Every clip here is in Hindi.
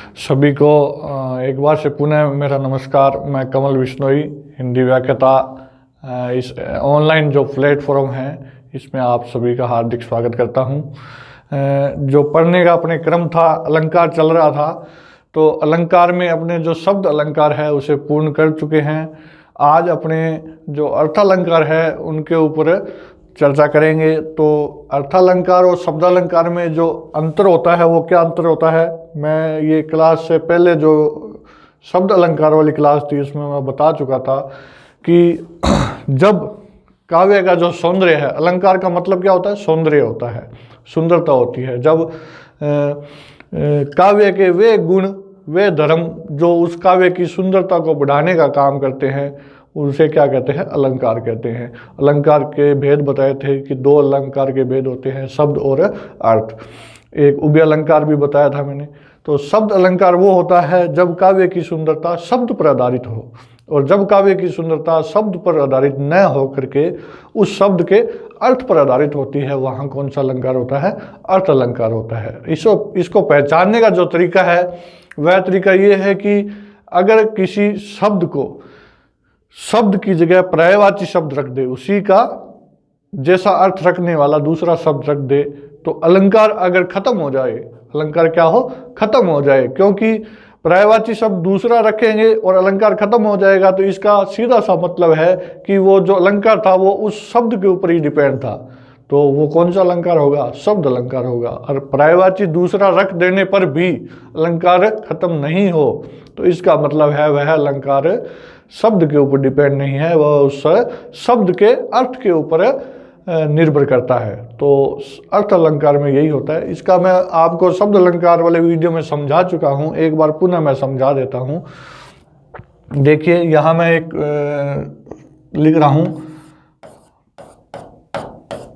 सभी को एक बार से पुनः मेरा नमस्कार। मैं कमल बिश्नोई, हिंदी व्याख्याता, इस ऑनलाइन जो प्लेटफॉर्म है इसमें आप सभी का हार्दिक स्वागत करता हूं। जो पढ़ने का अपने क्रम था, अलंकार चल रहा था, तो अलंकार में अपने जो शब्द अलंकार है उसे पूर्ण कर चुके हैं। आज अपने जो अर्थालंकार है उनके ऊपर चर्चा करेंगे। तो अर्थालंकार और शब्दालंकार में जो अंतर होता है वो क्या अंतर होता है, मैं ये क्लास से पहले जो शब्द अलंकार वाली क्लास थी उसमें मैं बता चुका था कि जब काव्य का जो सौंदर्य है, अलंकार का मतलब क्या होता है, सौंदर्य होता है, सुंदरता होती है। जब काव्य के वे गुण, वे धर्म जो उस काव्य की सुंदरता को बढ़ाने का काम करते हैं उसे क्या कहते हैं, अलंकार कहते हैं। अलंकार के भेद बताए थे कि दो अलंकार के भेद होते हैं, शब्द और अर्थ। एक उभय अलंकार भी बताया था मैंने। तो शब्द अलंकार वो होता है जब काव्य की सुंदरता शब्द पर आधारित हो, और जब काव्य की सुंदरता शब्द पर आधारित न हो करके उस शब्द के अर्थ पर आधारित होती है, वहाँ कौन सा अलंकार होता है, अर्थ अलंकार होता है। इसको पहचानने का जो तरीका है वह तरीका ये है कि अगर किसी शब्द को शब्द की जगह पर्यायवाची शब्द रख दे, उसी का जैसा अर्थ रखने वाला दूसरा शब्द रख दे, तो अलंकार अगर खत्म हो जाए, अलंकार क्या हो, खत्म हो जाए। क्योंकि पर्यायवाची शब्द दूसरा रखेंगे और अलंकार खत्म हो जाएगा, तो इसका सीधा सा मतलब है कि वो जो अलंकार था वो उस शब्द के ऊपर ही डिपेंड था। तो वो कौन सा अलंकार होगा, शब्द अलंकार होगा। और पर्यायवाची दूसरा रख देने पर भी अलंकार खत्म नहीं हो, तो इसका मतलब है वह अलंकार शब्द के ऊपर डिपेंड नहीं है, वह उस शब्द के अर्थ के ऊपर निर्भर करता है। तो अर्थ अलंकार में यही होता है। इसका मैं आपको शब्द अलंकार वाले वीडियो में समझा चुका हूँ, एक बार पुनः मैं समझा देता हूँ। देखिए यहाँ मैं एक लिख रहा हूँ,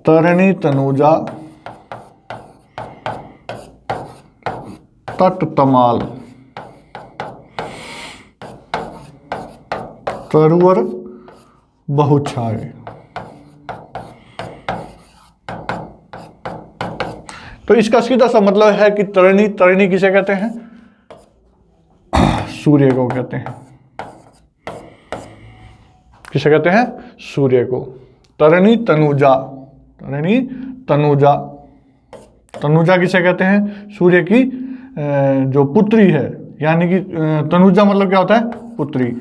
तरणी तनुजा तट तमाल तरुवर बहुछाए। तो इसका सीधा सा मतलब है कि तरणी, तरणी किसे कहते हैं, सूर्य को कहते हैं। किसे कहते हैं, सूर्य को। तरणी तनुजा, तरणी तनुजा, तनुजा किसे कहते हैं, सूर्य की जो पुत्री है, यानी कि तनुजा मतलब क्या होता है, पुत्री।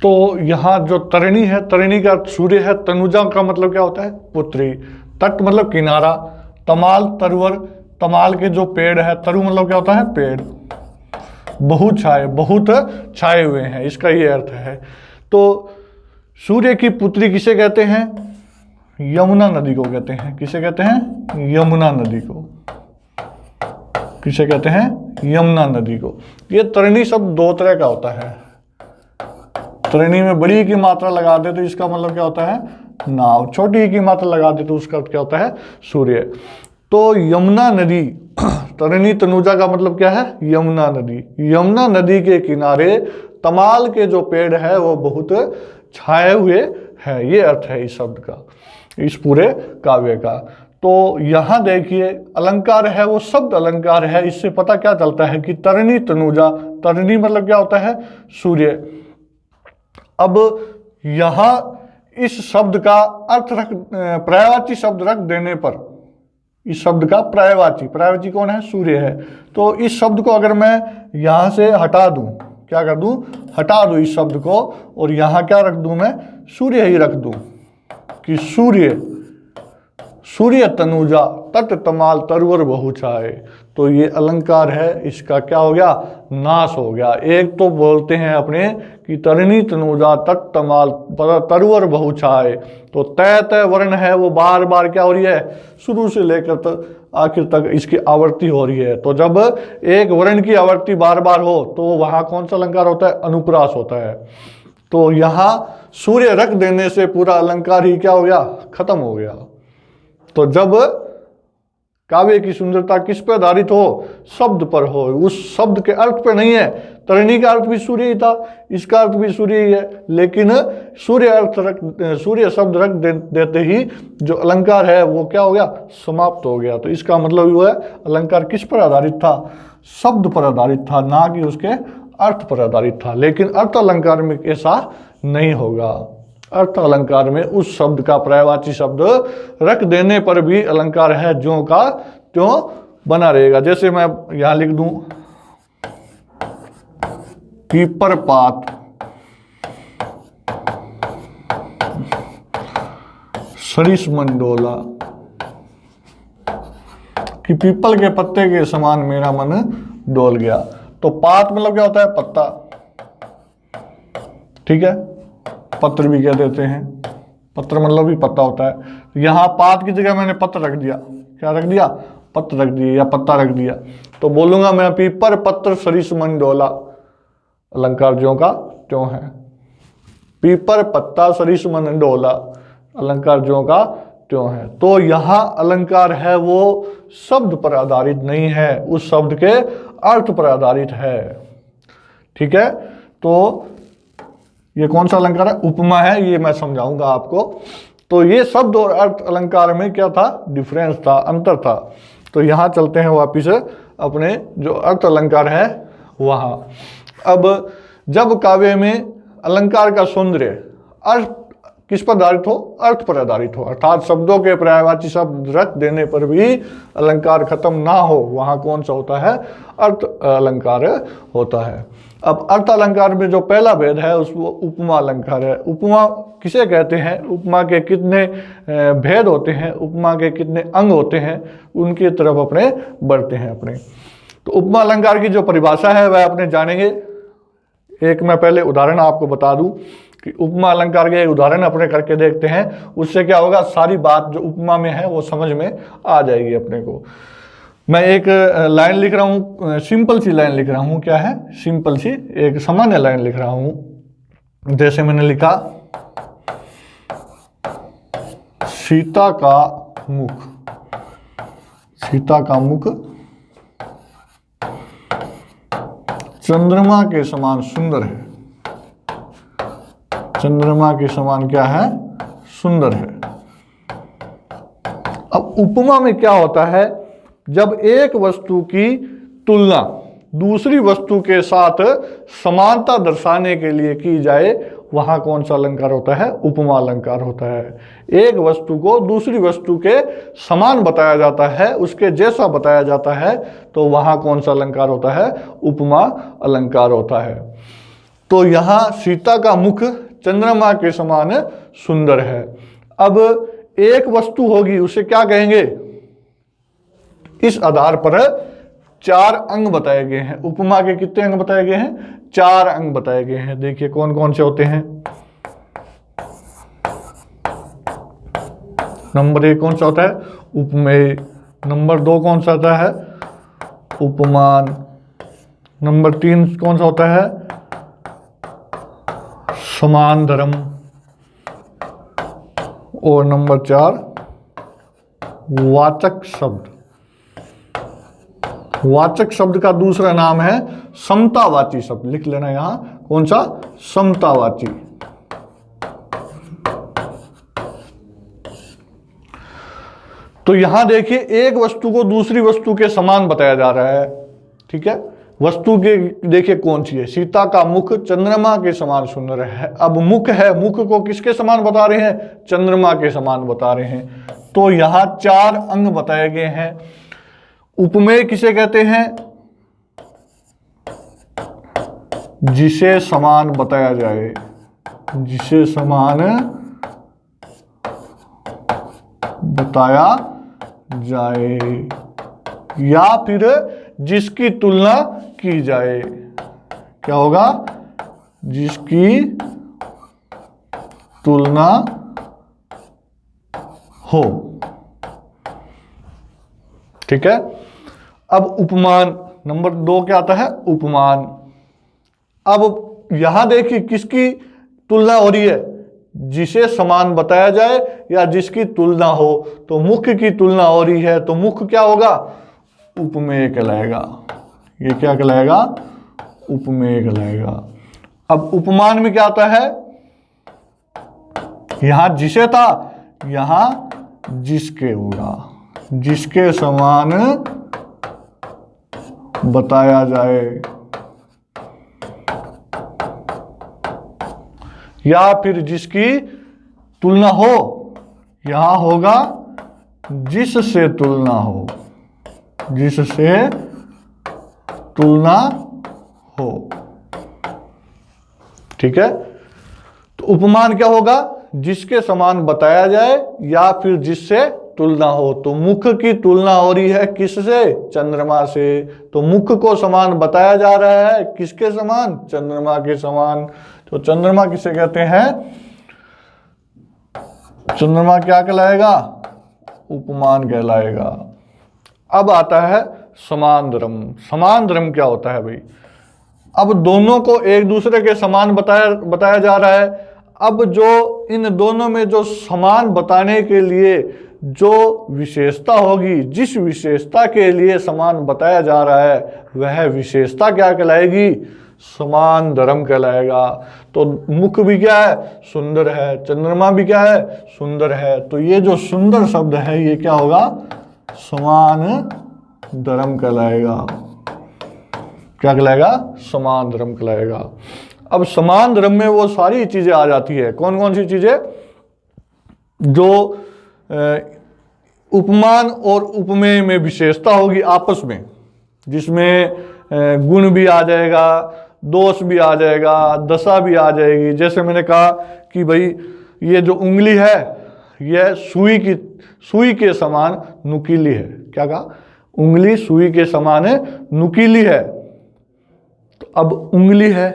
तो यहाँ जो तरणी है, तरणी का सूर्य है, तनुजा का मतलब क्या होता है, पुत्री। तट मतलब किनारा, तमाल तरुवर, तमाल के जो पेड़ है, तरु मतलब क्या होता है, पेड़। बहुत छाए, बहुत छाए हुए हैं, इसका ये अर्थ है। तो सूर्य की पुत्री किसे कहते हैं, यमुना नदी को कहते हैं। किसे कहते हैं, यमुना नदी को। किसे कहते हैं, यमुना नदी को। ये तरणी शब्द दो तरह का होता है। तरणी में बड़ी की मात्रा लगा दे तो इसका मतलब क्या होता है, नाव। छोटी की मात्रा लगा दे तो उसका क्या होता है, सूर्य। तो यमुना नदी, तरणी तनुजा का मतलब क्या है, यमुना नदी। यमुना नदी के किनारे तमाल के जो पेड़ है वो बहुत छाए हुए हैं, ये अर्थ है इस शब्द का, इस पूरे काव्य का। तो यहाँ देखिए अलंकार है वो शब्द अलंकार है। इससे पता क्या चलता है कि तरणी तनुजा, तरणी मतलब क्या होता है, सूर्य। अब यहाँ इस शब्द का अर्थ रख, पर्यायवाची शब्द रख देने पर, इस शब्द का पर्यायवाची, पर्यायवाची कौन है, सूर्य है। तो इस शब्द को अगर मैं यहाँ से हटा दूं, क्या कर दूं, हटा दूं इस शब्द को, और यहाँ क्या रख दूं, मैं सूर्य ही रख दूं कि सूर्य, सूर्य तनुजा तट तमाल तरुवर बहुछाए। तो ये अलंकार है, इसका क्या हो गया, नाश हो गया। एक तो बोलते हैं अपने कि तरणी तनुजा तट तमाल तरुवर बहुछाए, तो तय तय वर्ण है वो बार बार क्या हो रही है, शुरू से लेकर आखिर तक इसकी आवृत्ति हो रही है। तो जब एक वर्ण की आवृत्ति बार बार हो तो वहां कौन सा अलंकार होता है, अनुप्रास होता है। तो यहाँ सूर्य रख देने से पूरा अलंकार ही क्या हो गया, खत्म हो गया। तो जब काव्य की सुंदरता किस पर आधारित हो? शब्द पर हो, उस शब्द के अर्थ पे नहीं है। तरिणी का अर्थ भी सूर्य ही था, इसका अर्थ भी सूर्य ही है, लेकिन सूर्य शब्द रख देते ही जो अलंकार है वो क्या हो गया? समाप्त हो गया। तो इसका मतलब वो है अलंकार किस पर आधारित था? शब्द पर आधारित था, ना कि उसके अर्थ पर आधारित था। लेकिन अर्थ अलंकार में ऐसा नहीं होगा। अर्थ अलंकार में उस शब्द का पर्यायवाची शब्द रख देने पर भी अलंकार है ज्यों का त्यों बना रहेगा। जैसे मैं यहां लिख दूं पीपर पात सरिस मंडोला, कि पीपल के पत्ते के समान मेरा मन डोल गया। तो पात मतलब क्या होता है? पत्ता, ठीक है, पत्र भी कह देते हैं, पत्र मतलब भी पत्ता होता है। यहां पात की जगह मैंने पत्र रख दिया, क्या रख दिया? पत्र रख दिया या पत्ता रख दिया। तो बोलूंगा मैं पीपर पत्र सरिस मन डोला, अलंकार ज्यों का त्यों है। पीपर पत्ता सरिस मन डोला, अलंकार ज्यों का त्यों है। तो यहां अलंकार है वो शब्द पर आधारित नहीं है, उस शब्द के अर्थ पर आधारित है। ठीक है, तो ये कौन सा अलंकार है? उपमा है, ये मैं समझाऊंगा आपको। तो ये शब्द और अर्थ अलंकार में क्या था? डिफरेंस था, अंतर था। तो यहां चलते हैं वापिस अपने जो अर्थ अलंकार है वहां। अब जब काव्य में अलंकार का सौंदर्य अर्थ किस पर आधारित हो? अर्थ पर आधारित हो, अर्थात शब्दों के पर्यायवाची शब्द रख देने पर भी अलंकार खत्म ना हो, वहां कौन सा होता है? अर्थ अलंकार होता है। अब अर्थ अलंकार में जो पहला भेद है उसको उपमा अलंकार है। उपमा किसे कहते हैं? उपमा के कितने भेद होते हैं, उपमा के कितने अंग होते हैं, उनकी तरफ अपने बढ़ते हैं अपने। तो उपमा अलंकार की जो परिभाषा है वह अपने जानेंगे। एक मैं पहले उदाहरण आपको बता दूं कि उपमा अलंकार के एक उदाहरण अपने करके देखते हैं, उससे क्या होगा? सारी बात जो उपमा में है वो समझ में आ जाएगी अपने को। मैं एक लाइन लिख रहा हूं, सिंपल सी लाइन लिख रहा हूं। क्या है? सिंपल सी एक सामान्य लाइन लिख रहा हूं। जैसे मैंने लिखा सीता का मुख, सीता का मुख चंद्रमा के समान सुंदर है। चंद्रमा के समान क्या है? सुंदर है। अब उपमा में क्या होता है? जब एक वस्तु की तुलना दूसरी वस्तु के साथ समानता दर्शाने के लिए की जाए, वहां कौन सा अलंकार होता है? उपमा अलंकार होता है। एक वस्तु को दूसरी वस्तु के समान बताया जाता है, उसके जैसा बताया जाता है, तो वहां कौन सा अलंकार होता है? उपमा अलंकार होता है। तो यहां सीता का मुख चंद्रमा के समान सुंदर है। अब एक वस्तु होगी, उसे क्या कहेंगे? इस आधार पर 4 अंग बताए गए हैं। उपमा के कितने अंग बताए गए हैं? 4 अंग बताए गए हैं। देखिए कौन कौन से होते हैं। नंबर 1 कौन सा होता है? उपमेय। नंबर 2 कौन सा होता है? उपमान। नंबर 3 कौन सा होता है? समान धर्म। और नंबर 4 वाचक शब्द। वाचक शब्द का दूसरा नाम है समतावाची शब्द। लिख लेना यहां, कौन सा? समतावाची। तो यहां देखिए एक वस्तु को दूसरी वस्तु के समान बताया जा रहा है। ठीक है, वस्तु के देखिए कौन सी है? सीता का मुख चंद्रमा के समान सुंदर है। अब मुख है, मुख को किसके समान बता रहे हैं? चंद्रमा के समान बता रहे हैं। तो यहां 4 अंग बताए गए हैं। उपमेय किसे कहते हैं? जिसे समान बताया जाए, जिसे समान बताया जाए, या फिर जिसकी तुलना की जाए। क्या होगा? जिसकी तुलना हो। ठीक है। अब उपमान, नंबर 2 क्या आता है? उपमान। अब यहां देखिए किसकी तुलना हो रही है? जिसे समान बताया जाए या जिसकी तुलना हो। तो मुख्य की तुलना हो रही है तो मुख्य क्या होगा, उपमेय कहलाएगा। ये क्या कहलाएगा, उपमेय कहलाएगा। अब उपमान में क्या आता है, यहां जिसे था, यहां जिसके होगा, जिसके समान बताया जाए या फिर जिसकी तुलना हो। यहां होगा जिससे तुलना हो, जिससे तुलना हो। ठीक है, तो उपमान क्या होगा, जिसके समान बताया जाए या फिर जिससे तुलना हो। तो मुख्य की तुलना हो रही है किससे, चंद्रमा से। तो मुख्य को समान बताया जा रहा है किसके समान, चंद्रमा के समान। तो चंद्रमा किसे कहते हैं, चंद्रमा क्या कहलाएगा, उपमान कहलाएगा। अब आता है समानधर्म। समानधर्म क्या होता है भाई, अब दोनों को एक दूसरे के समान बताया जा रहा है। अब जो इन दोनों में जो समान बताने के लिए जो विशेषता होगी, जिस विशेषता के लिए समान बताया जा रहा है वह विशेषता क्या कहलाएगी, समानधर्म कहलाएगा। तो मुख्य भी क्या है, सुंदर है, चंद्रमा भी क्या है, सुंदर है। तो ये जो सुंदर शब्द है ये क्या होगा, समानधर्म कहलाएगा। क्या कहलाएगा, समानधर्म कहलाएगा। अब समानधर्म में वो सारी चीजें आ जाती है, कौन कौन सी चीजें, जो उपमान और उपमेय में विशेषता होगी आपस में, जिसमें गुण भी आ जाएगा, दोष भी आ जाएगा, दशा भी आ जाएगी। जैसे मैंने कहा कि भाई ये जो उंगली है यह सुई के समान नुकीली है। क्या कहा, उंगली सुई के समान है, नुकीली है। तो अब उंगली है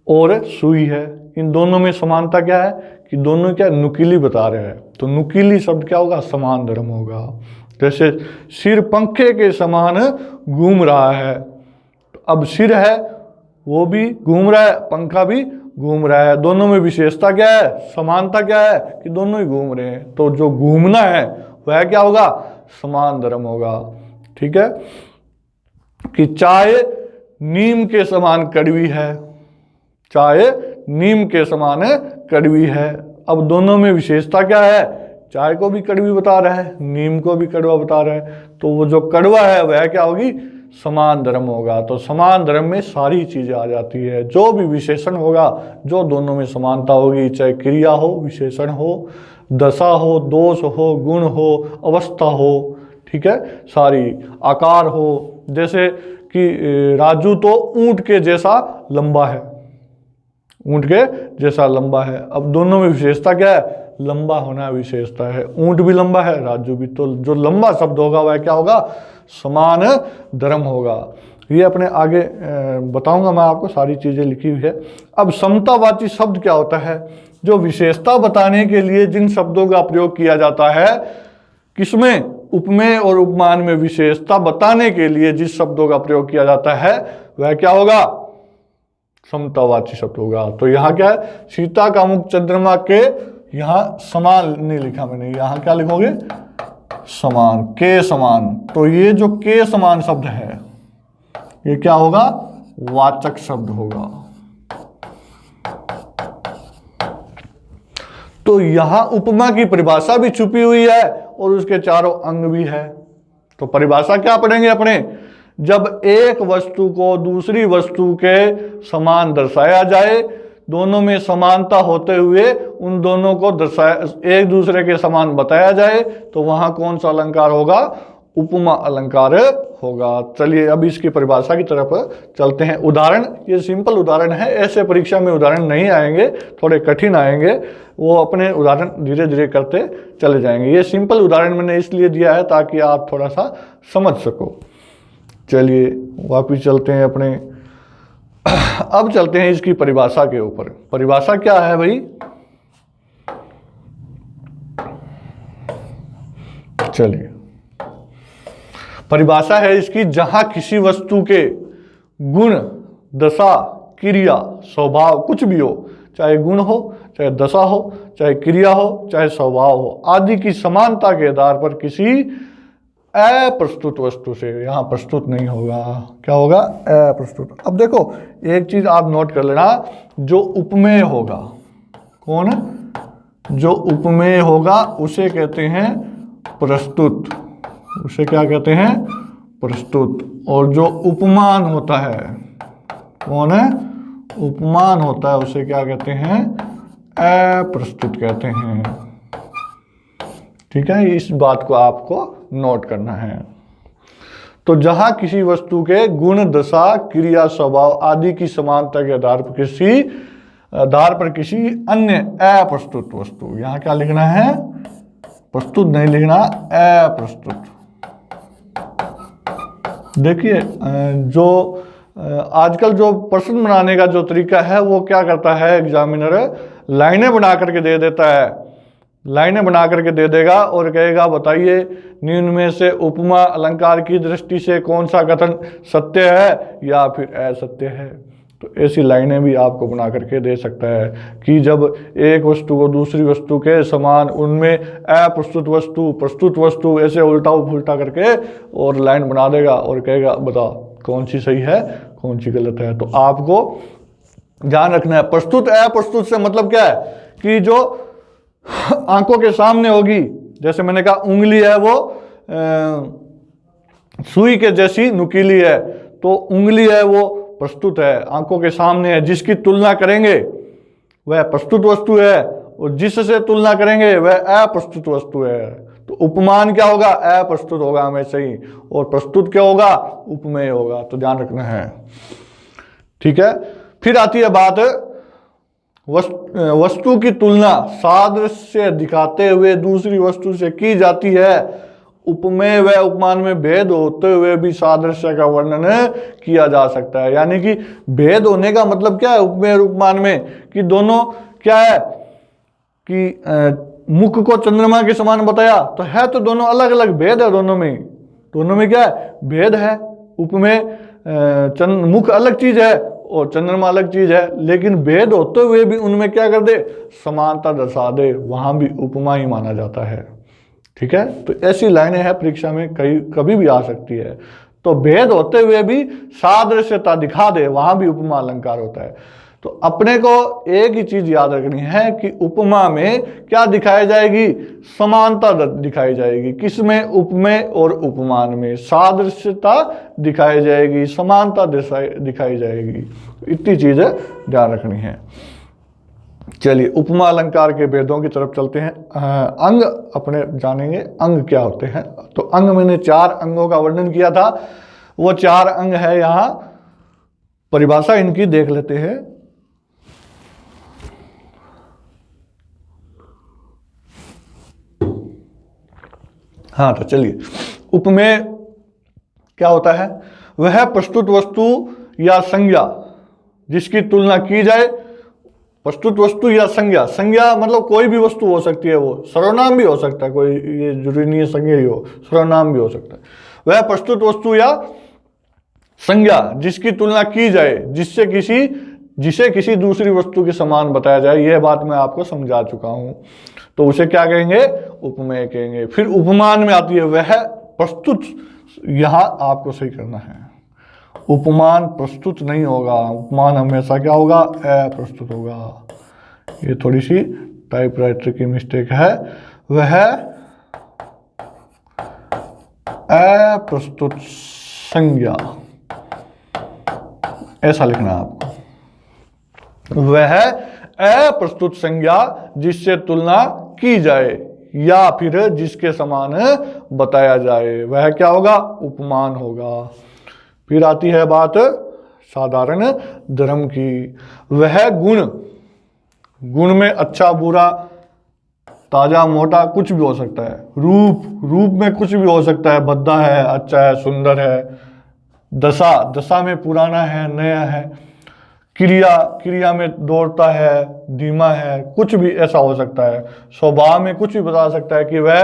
और सुई है, इन दोनों में समानता क्या है कि दोनों क्या नुकीली बता रहे हैं। तो नुकीली शब्द क्या होगा, समानधर्म होगा। जैसे सिर पंखे के समान घूम रहा है, तो अब सिर है वो भी घूम रहा है, पंखा भी घूम रहा है, दोनों में विशेषता क्या है, समानता क्या है कि दोनों ही घूम रहे हैं। तो जो घूमना है वह क्या होगा, समानधर्म होगा। ठीक है, कि चाय नीम के समान कड़वी है, चाय नीम के समान कड़वी है। अब दोनों में विशेषता क्या है, चाय को भी कड़वी बता रहा है, नीम को भी कड़वा बता रहा है। तो वो जो कड़वा है वह क्या होगी, समानधर्म होगा। तो समानधर्म में सारी चीजें आ जाती है, जो भी विशेषण होगा, जो दोनों में समानता होगी, चाहे क्रिया हो, विशेषण हो, दशा हो, दोष हो, गुण हो, अवस्था हो। ठीक है, सारी आकार हो। जैसे कि राजू तो ऊंट के जैसा लंबा है, ऊंट के जैसा लंबा है। अब दोनों में विशेषता क्या है, लंबा होना विशेषता है, ऊंट भी लंबा है, राजू भी। तो जो लंबा शब्द होगा वह क्या होगा, समान धर्म होगा। ये अपने आगे बताऊंगा मैं आपको, सारी चीजें लिखी हुई है। अब समतावाची शब्द क्या होता है, जो विशेषता बताने के लिए जिन शब्दों का प्रयोग किया जाता है, किसमें, उपमेय और उपमान में विशेषता बताने के लिए जिस शब्दों का प्रयोग किया जाता है वह क्या होगा, समतावाची शब्द होगा। तो यहाँ क्या है, सीता का मुख चंद्रमा के, यहाँ समान नहीं लिखा मैंने, यहाँ क्या लिखोगे, समान, के समान। तो ये जो के समान शब्द है ये क्या होगा, वाचक शब्द होगा। तो यहां उपमा की परिभाषा भी छुपी हुई है और उसके चारों अंग भी है। तो परिभाषा क्या पढ़ेंगे अपने, जब एक वस्तु को दूसरी वस्तु के समान दर्शाया जाए, दोनों में समानता होते हुए उन दोनों को एक दूसरे के समान बताया जाए, तो वहां कौन सा अलंकार होगा, उपमा अलंकार होगा। चलिए अब इसकी परिभाषा की तरफ चलते हैं। उदाहरण, ये सिंपल उदाहरण है, ऐसे परीक्षा में उदाहरण नहीं आएंगे, थोड़े कठिन आएंगे, वो अपने उदाहरण धीरे धीरे करते चले जाएंगे। ये सिंपल उदाहरण मैंने इसलिए दिया है ताकि आप थोड़ा सा समझ सको। चलिए वापिस चलते हैं अपने, अब चलते हैं इसकी परिभाषा के ऊपर। परिभाषा क्या है भाई, चलिए परिभाषा है इसकी, जहां किसी वस्तु के गुण, दशा, क्रिया, स्वभाव कुछ भी हो, चाहे गुण हो, चाहे दशा हो, चाहे क्रिया हो, चाहे स्वभाव हो, आदि की समानता के आधार पर किसी अप्रस्तुत वस्तु से, यहाँ प्रस्तुत नहीं होगा, क्या होगा, अप्रस्तुत। अब देखो एक चीज आप नोट कर लेना, जो उपमेय होगा, कौन, जो उपमेय होगा उसे कहते हैं प्रस्तुत, उसे क्या कहते हैं, प्रस्तुत। और जो उपमान होता है, कौन है, उपमान होता है, उसे क्या कहते हैं, अप्रस्तुत कहते हैं। ठीक है, इस बात को आपको नोट करना है। तो जहां किसी वस्तु के गुण, दशा, क्रिया, स्वभाव आदि की समानता के आधार पर किसी अन्य अप्रस्तुत वस्तु, यहां क्या लिखना है, प्रस्तुत नहीं लिखना, अप्रस्तुत। देखिए जो आजकल जो प्रश्न बनाने का जो तरीका है वो क्या करता है, एग्जामिनर लाइनें बना करके दे देता है, लाइनें बना करके दे देगा और कहेगा बताइए निम्न में से उपमा अलंकार की दृष्टि से कौन सा कथन सत्य है या फिर असत्य है। तो ऐसी लाइनें भी आपको बना करके दे सकता है कि जब एक वस्तु को दूसरी वस्तु के समान, उनमें अप्रस्तुत वस्तु, प्रस्तुत वस्तु, ऐसे उल्टा पुल्टा करके और लाइन बना देगा और कहेगा बता कौन सी सही है कौन सी गलत है। तो आपको ध्यान रखना है, प्रस्तुत अप्रस्तुत से मतलब क्या है कि जो आंखों के सामने होगी, जैसे मैंने कहा उंगली है वो सुई के जैसी नुकीली है, तो उंगली है वो प्रस्तुत है, आंखों के सामने है। जिसकी तुलना करेंगे वह प्रस्तुत वस्तु है और जिससे तुलना करेंगे वह अप्रस्तुत वस्तु है। तो उपमान क्या होगा, अप्रस्तुत होगा हमेशा ही, और प्रस्तुत क्या होगा, उपमेय होगा। तो ध्यान रखना है, ठीक है। फिर आती है बात वस्तु की तुलना सादृश्य दिखाते हुए दूसरी वस्तु से की जाती है। उपमेय व उपमान में भेद होते हुए भी सादृश्य का वर्णन किया जा सकता है। यानी कि भेद होने का मतलब क्या है उपमेय और उपमान में, कि दोनों क्या है कि मुख को चंद्रमा के समान बताया तो है, तो दोनों अलग अलग भेद है, दोनों में क्या है, भेद है। उपमेय मुख अलग चीज है और चंद्रमा अलग चीज है, लेकिन भेद होते हुए भी उनमें क्या कर दे, समानता दर्शा दे, वहां भी उपमा ही माना जाता है। ठीक है, तो ऐसी लाइनें हैं परीक्षा में कभी भी आ सकती है। तो भेद होते हुए भी सादृश्यता दिखा दे, वहां भी उपमा अलंकार होता है। तो अपने को एक ही चीज याद रखनी है कि उपमा में क्या दिखाई जाएगी, समानता दिखाई जाएगी। किसमें, उपमेय और उपमान में सादृश्यता दिखाई जाएगी, समानता दिखाई जाएगी। इतनी चीजें ध्यान रखनी है। चलिए उपमा अलंकार के भेदों की तरफ चलते हैं। अंग अपने जानेंगे, अंग क्या होते हैं। तो अंग मैंने 4 अंगों का वर्णन किया था, वो 4 अंग है, यहां परिभाषा इनकी देख लेते हैं। हाँ, तो चलिए, उपमेय क्या होता है, वह प्रस्तुत वस्तु या संज्ञा जिसकी तुलना की जाए। प्रस्तुत वस्तु या संज्ञा, संज्ञा मतलब कोई भी वस्तु हो सकती है, वो सर्वनाम भी हो सकता है, कोई ये जरूरी नहीं है संज्ञा ही हो, सर्वनाम भी हो सकता है। वह प्रस्तुत वस्तु या संज्ञा जिसकी तुलना की जाए, जिसे किसी दूसरी वस्तु के समान बताया जाए, यह बात मैं आपको समझा चुका हूं, तो उसे क्या कहेंगे, उपमेय कहेंगे। फिर उपमान में आती है वह प्रस्तुत, यहां आपको सही करना है, उपमान प्रस्तुत नहीं होगा, उपमान हमेशा क्या होगा, अप्रस्तुत होगा। ये थोड़ी सी टाइपराइटर की मिस्टेक है, वह अप्रस्तुत संज्ञा, ऐसा लिखना है आपको। वह अप्रस्तुत संज्ञा जिससे तुलना की जाए या फिर जिसके समान बताया जाए, वह क्या होगा, उपमान होगा। फिर आती है बात साधारण धर्म की। वह गुण में अच्छा बुरा, ताजा मोटा कुछ भी हो सकता है। रूप में कुछ भी हो सकता है, भद्दा है, अच्छा है, सुंदर है। दशा में पुराना है, नया है। क्रिया में दौड़ता है, धीमा है, कुछ भी ऐसा हो सकता है। स्वभाव में कुछ भी बता सकता है कि वह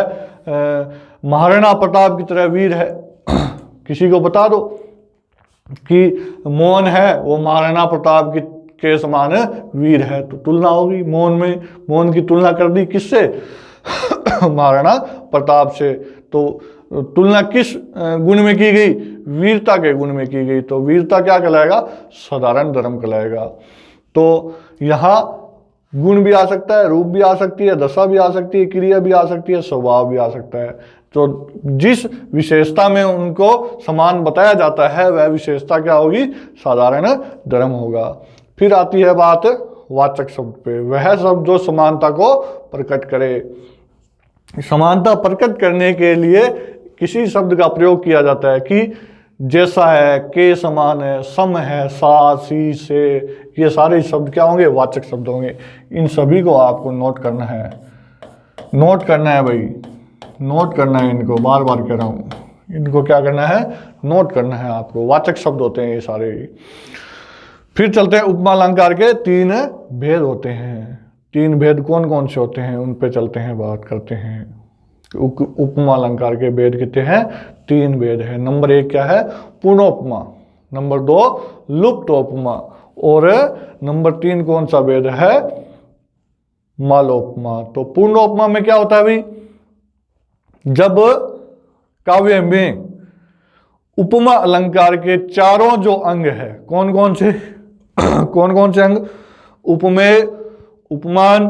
महाराणा प्रताप की तरह वीर है। किसी को बता दो कि मोहन है वो महाराणा प्रताप की के समान वीर है, तो तुलना होगी मोहन में। मोहन की तुलना कर दी किससे? महाराणा प्रताप से। तो तुलना किस गुण में की गई? वीरता के गुण में की गई। तो वीरता क्या कहलाएगा? साधारण धर्म कहलाएगा। तो यहाँ गुण भी आ सकता है, रूप भी आ सकती है, दशा भी आ सकती है, क्रिया भी आ सकती है, स्वभाव भी आ सकता है। तो जिस विशेषता में उनको समान बताया जाता है वह विशेषता क्या होगी? साधारण धर्म होगा। फिर आती है बात वाचक शब्द पे। वह शब्द जो समानता को प्रकट करे। समानता प्रकट करने के लिए किसी शब्द का प्रयोग किया जाता है कि जैसा है, के समान है, सम है, सा, सी, से, ये सारे शब्द क्या होंगे? वाचक शब्द होंगे। इन सभी को आपको नोट करना है, नोट करना है भाई, नोट करना है इनको, बार बार कह रहा हूँ, इनको क्या करना है? नोट करना है आपको। वाचक शब्द होते हैं ये सारे। फिर चलते हैं उपमा अलंकार के 3 भेद होते हैं। 3 भेद कौन कौन से होते हैं उन पे चलते हैं, बात करते हैं। उपमा अलंकार के भेद कितने हैं? 3 भेद है। नंबर 1 क्या है? पूर्णोपमा। नंबर 2 लुप्तोपमा। और नंबर 3 कौन सा भेद है? मालोपमा। तो पूर्णोपमा में क्या होता है भाई? जब काव्य में उपमा अलंकार के चारों जो अंग है, कौन कौन से कौन कौन से अंग? उपमेय, उपमान,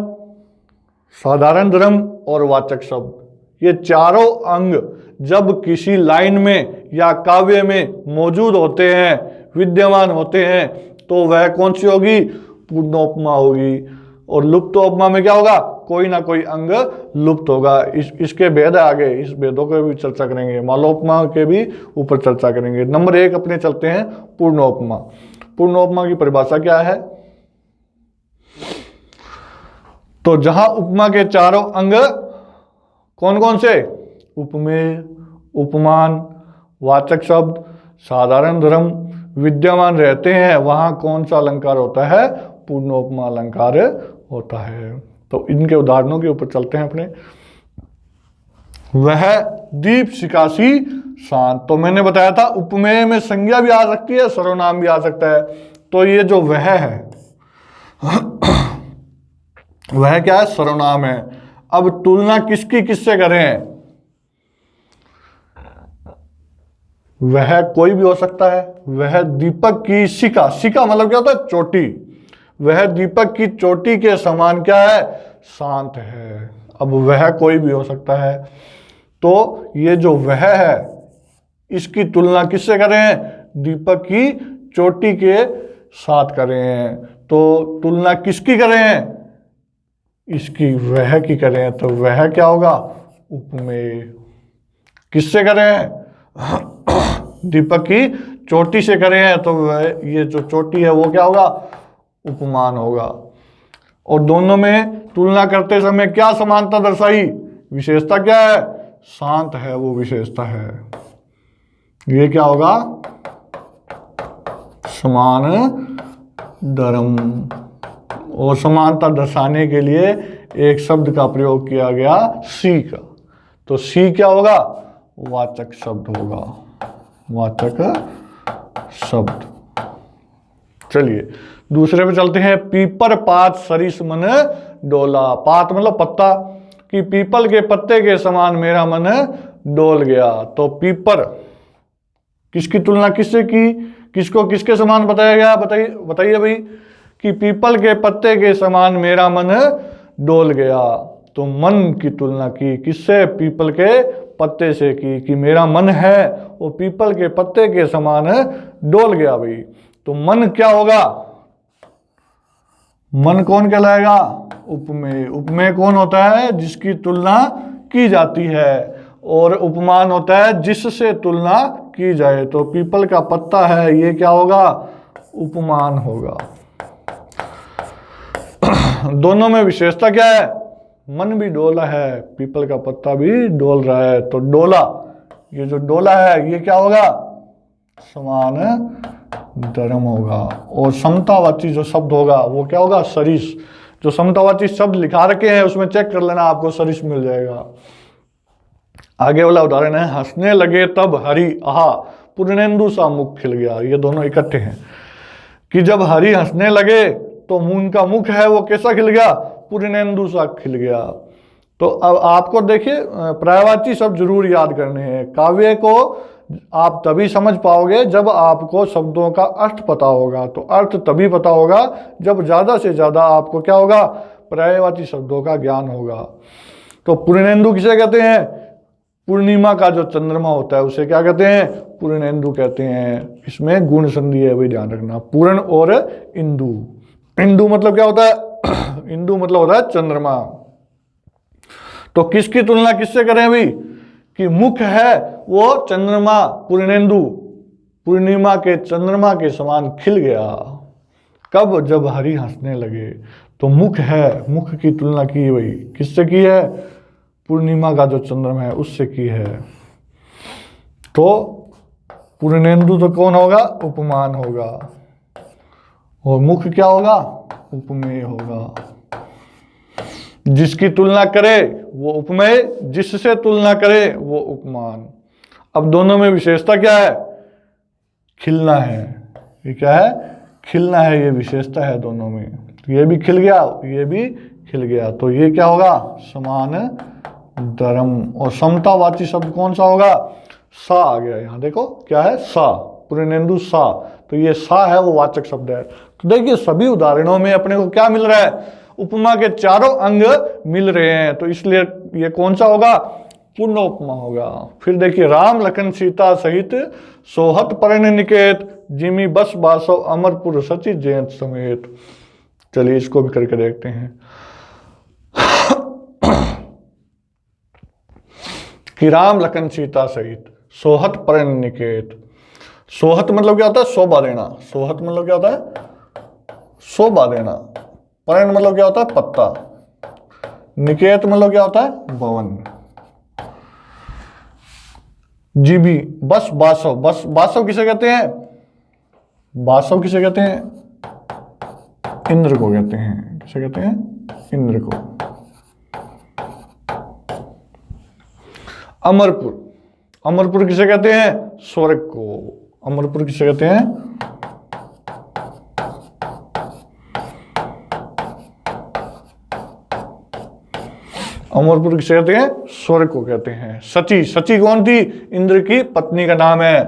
साधारण धर्म और वाचक शब्द, ये चारों अंग जब किसी लाइन में या काव्य में मौजूद होते हैं, विद्यमान होते हैं, तो वह कौन सी होगी? पूर्णोपमा होगी। और लुप्तोपमा में क्या होगा? कोई ना कोई अंग लुप्त होगा। इसके भेद आगे, इस भेदों के भी चर्चा करेंगे, मालोपमा के भी ऊपर चर्चा करेंगे। नंबर 1 अपने चलते हैं पूर्णोपमा। पूर्णोपमा की परिभाषा क्या है? तो जहां उपमा के चारों अंग कौन कौन से? उपमेय, उपमान, वाचक शब्द, साधारण धर्म विद्यमान रहते हैं, वहां कौन सा अलंकार होता है? पूर्णोपमा अलंकार होता है। तो इनके उदाहरणों के ऊपर चलते हैं अपने। वह दीप शिखासी शांत। तो मैंने बताया था उपमेय में संज्ञा भी आ सकती है, सर्वनाम भी आ सकता है। तो ये जो वह है वह क्या है? सर्वनाम है। अब तुलना किसकी किससे करें? वह कोई भी हो सकता है। वह दीपक की शिखा, शिखा मतलब क्या होता है? चोटी। वह दीपक की चोटी के समान क्या है? शांत है। अब वह कोई भी हो सकता है। तो ये जो वह है इसकी तुलना किससे करें? दीपक की चोटी के साथ करें। तो तुलना किसकी करें? इसकी, वह की करें। तो वह क्या होगा? उपमेय। किससे करें? दीपक की चोटी से करें तो वह, ये जो चोटी है वो क्या होगा? उपमान होगा। और दोनों में तुलना करते समय क्या समानता दर्शाई? विशेषता क्या है? शांत है, वो विशेषता है। ये क्या होगा? समान धर्म। और समानता दर्शाने के लिए एक शब्द का प्रयोग किया गया, सी का। तो सी क्या होगा? वाचक शब्द होगा, वाचक शब्द। चलिए दूसरे पे चलते हैं। पीपर पात सरिस मन डोला। पात मतलब पत्ता, कि पीपल के पत्ते के समान मेरा मन डोल गया। तो पीपर किसकी तुलना किससे की? किसको किसके समान बताया गया? बताइए बताइए भाई। कि पीपल के पत्ते के समान मेरा मन डोल गया। तो मन की तुलना की किससे? पीपल के पत्ते से की, कि मेरा मन है वो पीपल के पत्ते के समान डोल गया भाई। तो मन क्या होगा? मन कौन कहलाएगा? उपमेय। उपमेय कौन होता है? जिसकी तुलना की जाती है। और उपमान होता है जिससे तुलना की जाए। तो पीपल का पत्ता है, ये क्या होगा? उपमान होगा। दोनों में विशेषता क्या है? मन भी डोला है, पीपल का पत्ता भी डोल रहा है। तो डोला, ये जो डोला है ये क्या होगा? समान धर्म होगा। और समतावाची जो शब्द होगा वो क्या होगा? सरिस। जो समतावाची शब्द लिखा रखे हैं उसमें चेक कर लेना, आपको सरिस मिल जाएगा। आगे वाला उदाहरण है, हंसने लगे तब हरि आहा पूर्णेंदु सा मुख खिल गया। ये दोनों इकट्ठे हैं। कि जब हरि हंसने लगे तो उनका मुख है वो कैसा खिल गया, पूर्णेंदु सा खिल गया। तो अब आपको देखिए पर्यायवाची शब्द जरूर याद करने हैं। काव्य को आप तभी समझ पाओगे जब आपको शब्दों का अर्थ पता होगा। तो अर्थ तभी पता होगा जब ज़्यादा से ज़्यादा आपको क्या होगा, पर्यायवाची शब्दों का ज्ञान होगा। तो पूर्णेंदु किसे कहते हैं, पूर्णिमा का जो चंद्रमा होता है उसे क्या कहते हैं, पूर्णेंदु कहते हैं। इसमें गुण संधि है, वही ध्यान रखना, पूर्ण और इंदु। इंदु मतलब क्या होता है, इंदु मतलब होता है चंद्रमा। तो किसकी तुलना किससे करें अभी, कि मुख है वो चंद्रमा पूर्णेंदु पूर्णिमा के चंद्रमा के समान खिल गया। कब, जब हरि हंसने लगे। तो मुख है, मुख की तुलना की वही किससे की है, पूर्णिमा का जो चंद्रमा है उससे की है। तो पूर्णेंदु तो कौन होगा, उपमान होगा, और मुख क्या होगा, उपमेय होगा। जिसकी तुलना करे वो उपमेय, जिससे तुलना करे वो उपमान। अब दोनों में विशेषता क्या है, खिलना है। ये क्या है, खिलना है, ये विशेषता है दोनों में। तो ये भी खिल गया, ये भी खिल गया, तो ये क्या होगा, समान धर्म। और समतावाची शब्द कौन सा होगा, सा आ गया। यहाँ देखो क्या है, सा, पूर्णेंदु सा। तो ये सा है वो वाचक शब्द है। तो देखिए सभी उदाहरणों में अपने को क्या मिल रहा है, उपमा के चारों अंग मिल रहे हैं। तो इसलिए ये कौन सा होगा, पूर्ण उपमा होगा। फिर देखिए, राम लखन सीता सहित सोहत परण निकेत, जिमी बस बासव अमरपुर सची जयंत समेत। चलिए इसको भी करके देखते हैं। कि राम लखन सीता सहित सोहत परण निकेत। सोहत मतलब क्या होता है, शोभा देना। सोहत मतलब क्या होता है, शोभा देना। परण मतलब क्या होता है, पत्ता। निकेत मतलब क्या होता है, भवन। जीबी बस बासव, बस बासव किसे कहते हैं, बासव किसे कहते हैं, इंद्र को कहते हैं। किसे कहते हैं, इंद्र को। अमरपुर, अमरपुर किसे कहते हैं, स्वर्ग को। अमरपुर किसे कहते हैं, अमरपुर किसे कहते हैं, स्वर्ग को कहते हैं। सची, सची कौन थी, इंद्र की पत्नी का नाम है।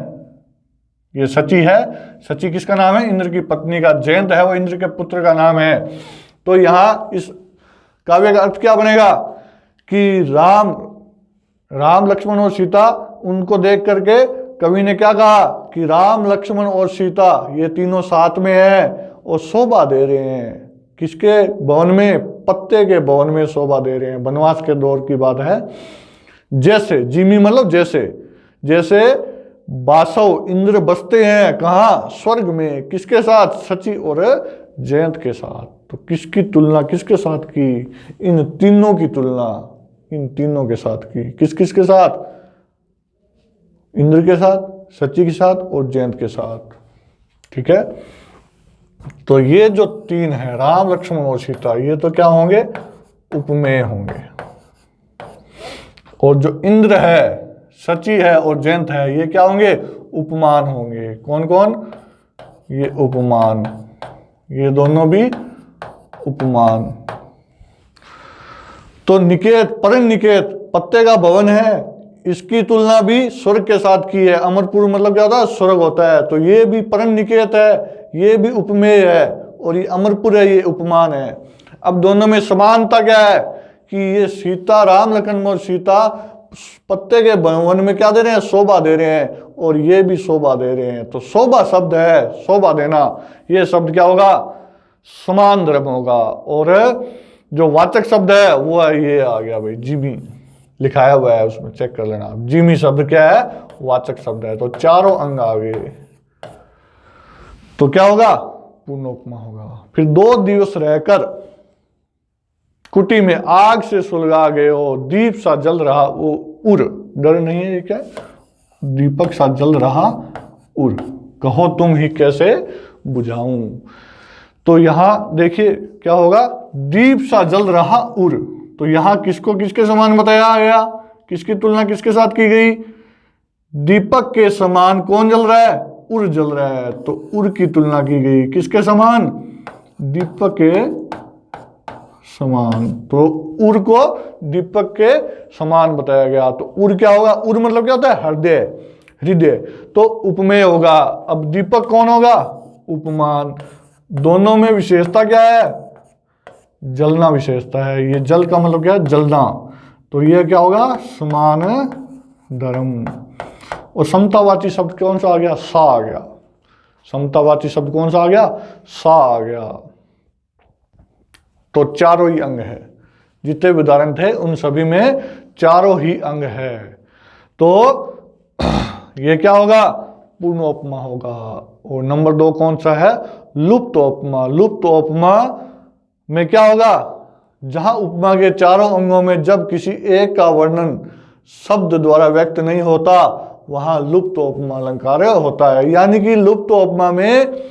ये सची है, सची किसका नाम है, इंद्र की पत्नी का। जयंत है वो इंद्र के पुत्र का नाम है। तो यहां इस काव्य का अर्थ क्या बनेगा, कि राम लक्ष्मण और सीता, उनको देख करके कवि ने क्या कहा, कि राम लक्ष्मण और सीता ये तीनों साथ में है और शोभा दे रहे हैं। किसके भवन में, पत्ते के भवन में शोभा दे रहे हैं। वनवास के दौर की बात है। जैसे, जिमी मतलब जैसे, जैसे बासव इंद्र बसते हैं कहाँ, स्वर्ग में। किसके साथ, सची और जयंत के साथ। तो किसकी तुलना किसके साथ की, इन तीनों की तुलना इन तीनों के साथ की। किस किस के साथ, इंद्र के साथ, सची के साथ और जयंत के साथ। ठीक है। तो ये जो तीन है, राम लक्ष्मण और सीता, ये तो क्या होंगे, उपमेय होंगे। और जो इंद्र है, सची है और जयंत है, ये क्या होंगे, उपमान होंगे। कौन कौन, ये उपमान, ये दोनों भी उपमान। तो निकेत, परम निकेत, पत्ते का भवन है, इसकी तुलना भी स्वर्ग के साथ की है। अमरपुर मतलब क्या होता है, स्वर्ग होता है। तो ये भी परम निकेत है, ये भी उपमेय है, और ये अमरपुर है, ये उपमान है। अब दोनों में समानता क्या है, कि ये सीता, राम लखन और सीता पत्ते के भवन में क्या दे रहे हैं, शोभा दे रहे हैं, और ये भी शोभा दे रहे हैं। तो शोभा शब्द है, शोभा देना, ये शब्द क्या होगा, समान धर्म होगा। और जो वाचक शब्द है वो है, ये आ गया भाई, जीमी लिखाया हुआ है उसमें, चेक कर लेना। जीमी शब्द क्या है, वाचक शब्द है। तो चारों अंग आ गए, तो क्या होगा, पूर्ण उपमा होगा। फिर 2 दिवस रहकर कुटी में आग से सुलगा गए हो, दीप सा जल रहा वो उर। डर नहीं है, ये क्या, दीपक सा जल रहा उर, कहो तुम ही कैसे बुझाऊं। तो यहां देखिए क्या होगा, दीप सा जल रहा उर। तो यहां किसको किसके समान बताया गया, किसकी तुलना किसके साथ की गई, दीपक के समान कौन जल रहा है, उर जल रहा है, तो उर की तुलना की गई किसके समान? दीपक के समान। तो उर को दीपक के समान बताया गया। तो उर क्या होगा? उर मतलब क्या होता है? हृदय, हृदय। तो उपमेय होगा। अब दीपक कौन होगा? उपमान। दोनों में विशेषता क्या है? जलना विशेषता है। ये जल का मतलब क्या है? जलना। तो ये क्या होगा? समान धर्म। और समतावाची शब्द कौन सा आ गया? सा आ गया। समतावाची शब्द कौन सा आ गया? सा आ गया। तो चारों ही अंग है। जितने भी उदाहरण थे उन सभी में चारों ही अंग है। तो ये क्या होगा? पूर्णोपमा होगा। और नंबर 2 कौन सा है? लुप्तोपमा। लुप्तोपमा में क्या होगा? जहां उपमा के चारों अंगों में जब किसी एक का वर्णन शब्द द्वारा व्यक्त नहीं होता, वहां लुप्तोपमा अलंकार होता है। यानी कि लुप्तोपमा में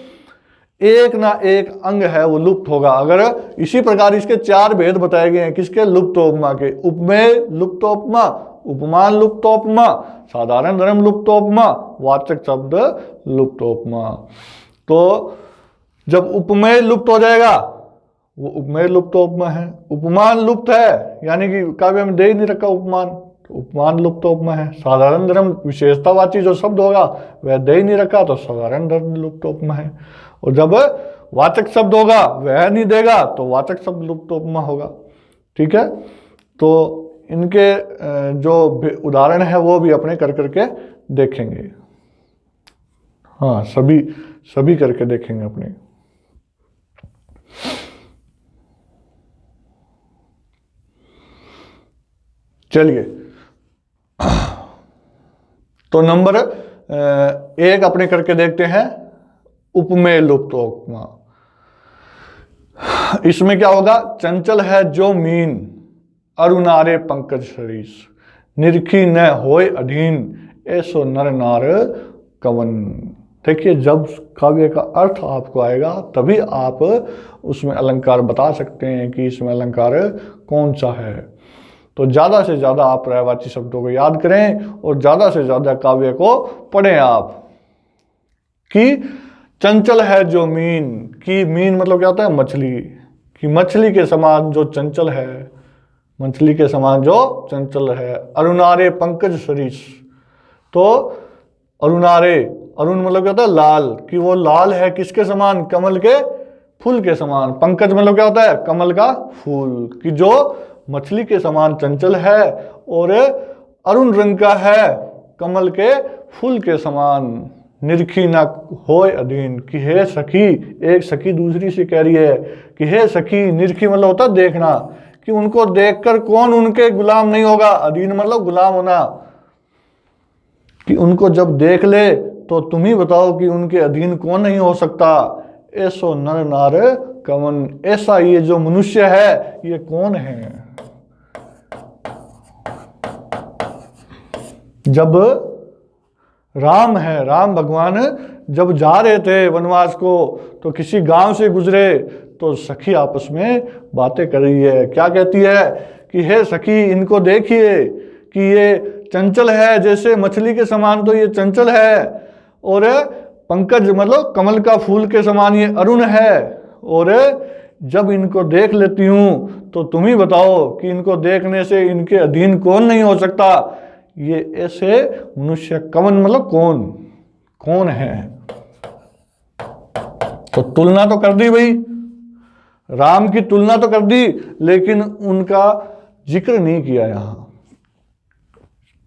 एक ना एक अंग है वो लुप्त होगा। अगर इसी प्रकार इसके 4 भेद बताए गए हैं किसके? लुप्तोपमा के। उपमेय लुप्तोपमा, उपमान लुप्तोपमा, साधारण धर्म लुप्तोपमा, वाचक शब्द लुप्तोपमा। तो जब उपमेय लुप्त हो जाएगा वो उपमेय लुप्तोपमा है। उपमान लुप्त है, यानी कि काव्य में दे ही नहीं रखा उपमान, तो उपमान लुप्तोपमा है। साधारण धर्म विशेषतावाची जो शब्द होगा वह दे ही नहीं रखा, तो साधारण धर्म लुप्तोपमा है। और जब वाचक शब्द होगा वह नहीं देगा तो वाचक शब्द लुप्तोपमा होगा। ठीक है। तो इनके जो उदाहरण है वो भी अपने कर करके देखेंगे। हाँ, सभी करके देखेंगे अपने। चलिए, तो नंबर 1 अपने करके देखते हैं, उपमेय लुप्तोपमा। इसमें क्या होगा? चंचल है जो मीन, अरुणारे पंकज सरीस, निरखी न होय अधीन, ऐसो नर नार कवन। देखिए, जब काव्य का अर्थ आपको आएगा तभी आप उसमें अलंकार बता सकते हैं कि इसमें अलंकार कौन सा है। तो ज़्यादा से ज़्यादा आप पर्यायवाची शब्दों को याद करें और ज़्यादा से ज़्यादा काव्य को पढ़ें आप। कि चंचल है जो मीन, की मीन मतलब क्या होता है? मछली। कि मछली के समान जो चंचल है, मछली के समान जो चंचल है। अरुणारे पंकज सरीस, तो अरुणारे, अरुण मतलब क्या होता है? लाल। कि वो लाल है किसके समान? कमल के फूल के समान। पंकज मतलब क्या होता है? कमल का फूल। कि जो मछली के समान चंचल है और अरुण रंग का है, कमल के फूल के समान। निरखी न होय अधीन, कि हे सखी, एक सखी दूसरी से कह रही है कि हे सखी, निरखी मतलब होता है देखना, कि उनको देखकर कौन उनके गुलाम नहीं होगा। अधीन मतलब गुलाम होना, कि उनको जब देख ले तो तुम ही बताओ कि उनके अधीन कौन नहीं हो सकता। ऐसो नर नार कवन, ऐसा ये जो मनुष्य है ये कौन है। जब राम है, राम भगवान जब जा रहे थे वनवास को, तो किसी गांव से गुजरे तो सखी आपस में बातें कर रही है। क्या कहती है? कि हे सखी, इनको देखिए कि ये चंचल है, जैसे मछली के समान तो ये चंचल है, और पंकज मतलब कमल का फूल के समान ये अरुण है, और जब इनको देख लेती हूँ तो तुम ही बताओ कि इनको देखने से इनके अधीन कौन नहीं हो सकता। ये ऐसे मनुष्य कवन मतलब कौन, कौन है। तो तुलना तो कर दी भाई, राम की तुलना तो कर दी, लेकिन उनका जिक्र नहीं किया। यहां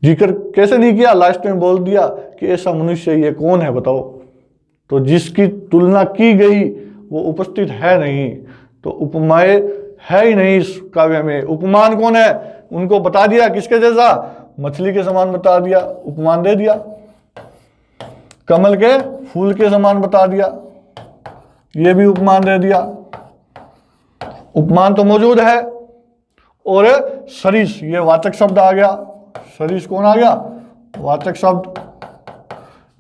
जिक्र कैसे नहीं किया? लास्ट में बोल दिया कि ऐसा मनुष्य ये कौन है बताओ। तो जिसकी तुलना की गई वो उपस्थित है नहीं, तो उपमाय है ही नहीं इस काव्य में। उपमान कौन है उनको बता दिया, किसके जैसा? मछली के समान बता दिया, उपमान दे दिया। कमल के फूल के समान बता दिया, ये भी उपमान दे दिया। उपमान तो मौजूद है। और सरीस, ये वाचक शब्द आ गया। सरीस कौन आ गया? वाचक शब्द।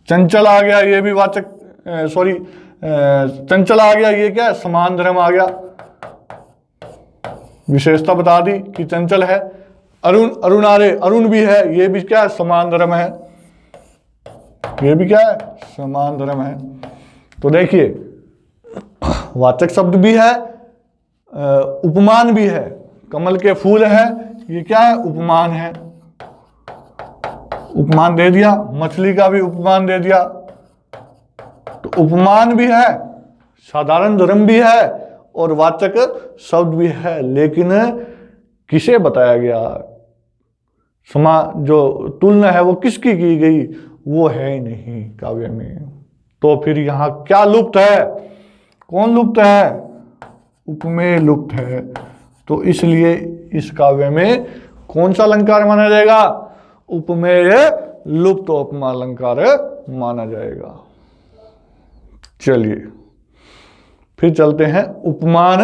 चंचल आ गया, ये भी वाचक, सॉरी चंचल आ गया, ये क्या है? समान धर्म आ गया। विशेषता बता दी कि चंचल है। अरुण, अरुणारे, अरुण भी है, ये भी क्या है? समान धर्म है। ये भी क्या है, समान धर्म है। तो देखिए वाचक शब्द भी है, उपमान भी है। कमल के फूल है, ये क्या है, उपमान है। उपमान दे दिया, मछली का भी उपमान दे दिया। तो उपमान भी है, साधारण धर्म भी है और वाचक शब्द भी है, लेकिन किसे बताया गया, जो तुलना है वो किसकी की गई, वो है ही नहीं काव्य में। तो फिर यहां क्या लुप्त है, कौन लुप्त है, उपमेय लुप्त है। तो इसलिए इस काव्य में कौन सा अलंकार माना जाएगा, उपमेय लुप्त उपमा अलंकार माना जाएगा। चलिए फिर चलते हैं उपमान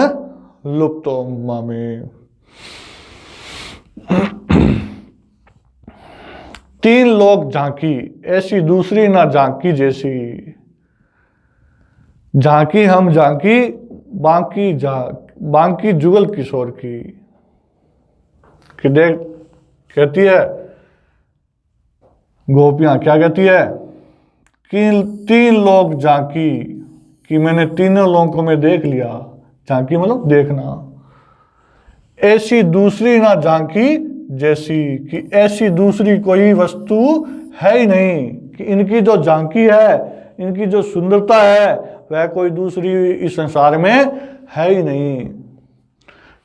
लुप्त उपमा में। तीन लोग झांकी, ऐसी दूसरी ना झांकी जैसी। झांकी हम झांकी, बांकी जुगल किशोर की। कि देख कहती है गोपियां, क्या कहती है कि तीन लोग झांकी, कि मैंने तीनों लोगों को मैं देख लिया। झांकी मतलब देखना। ऐसी दूसरी ना झांकी जैसी, कि ऐसी दूसरी कोई वस्तु है ही नहीं, कि इनकी जो झांकी है, इनकी जो सुंदरता है, वह कोई दूसरी इस संसार में है ही नहीं।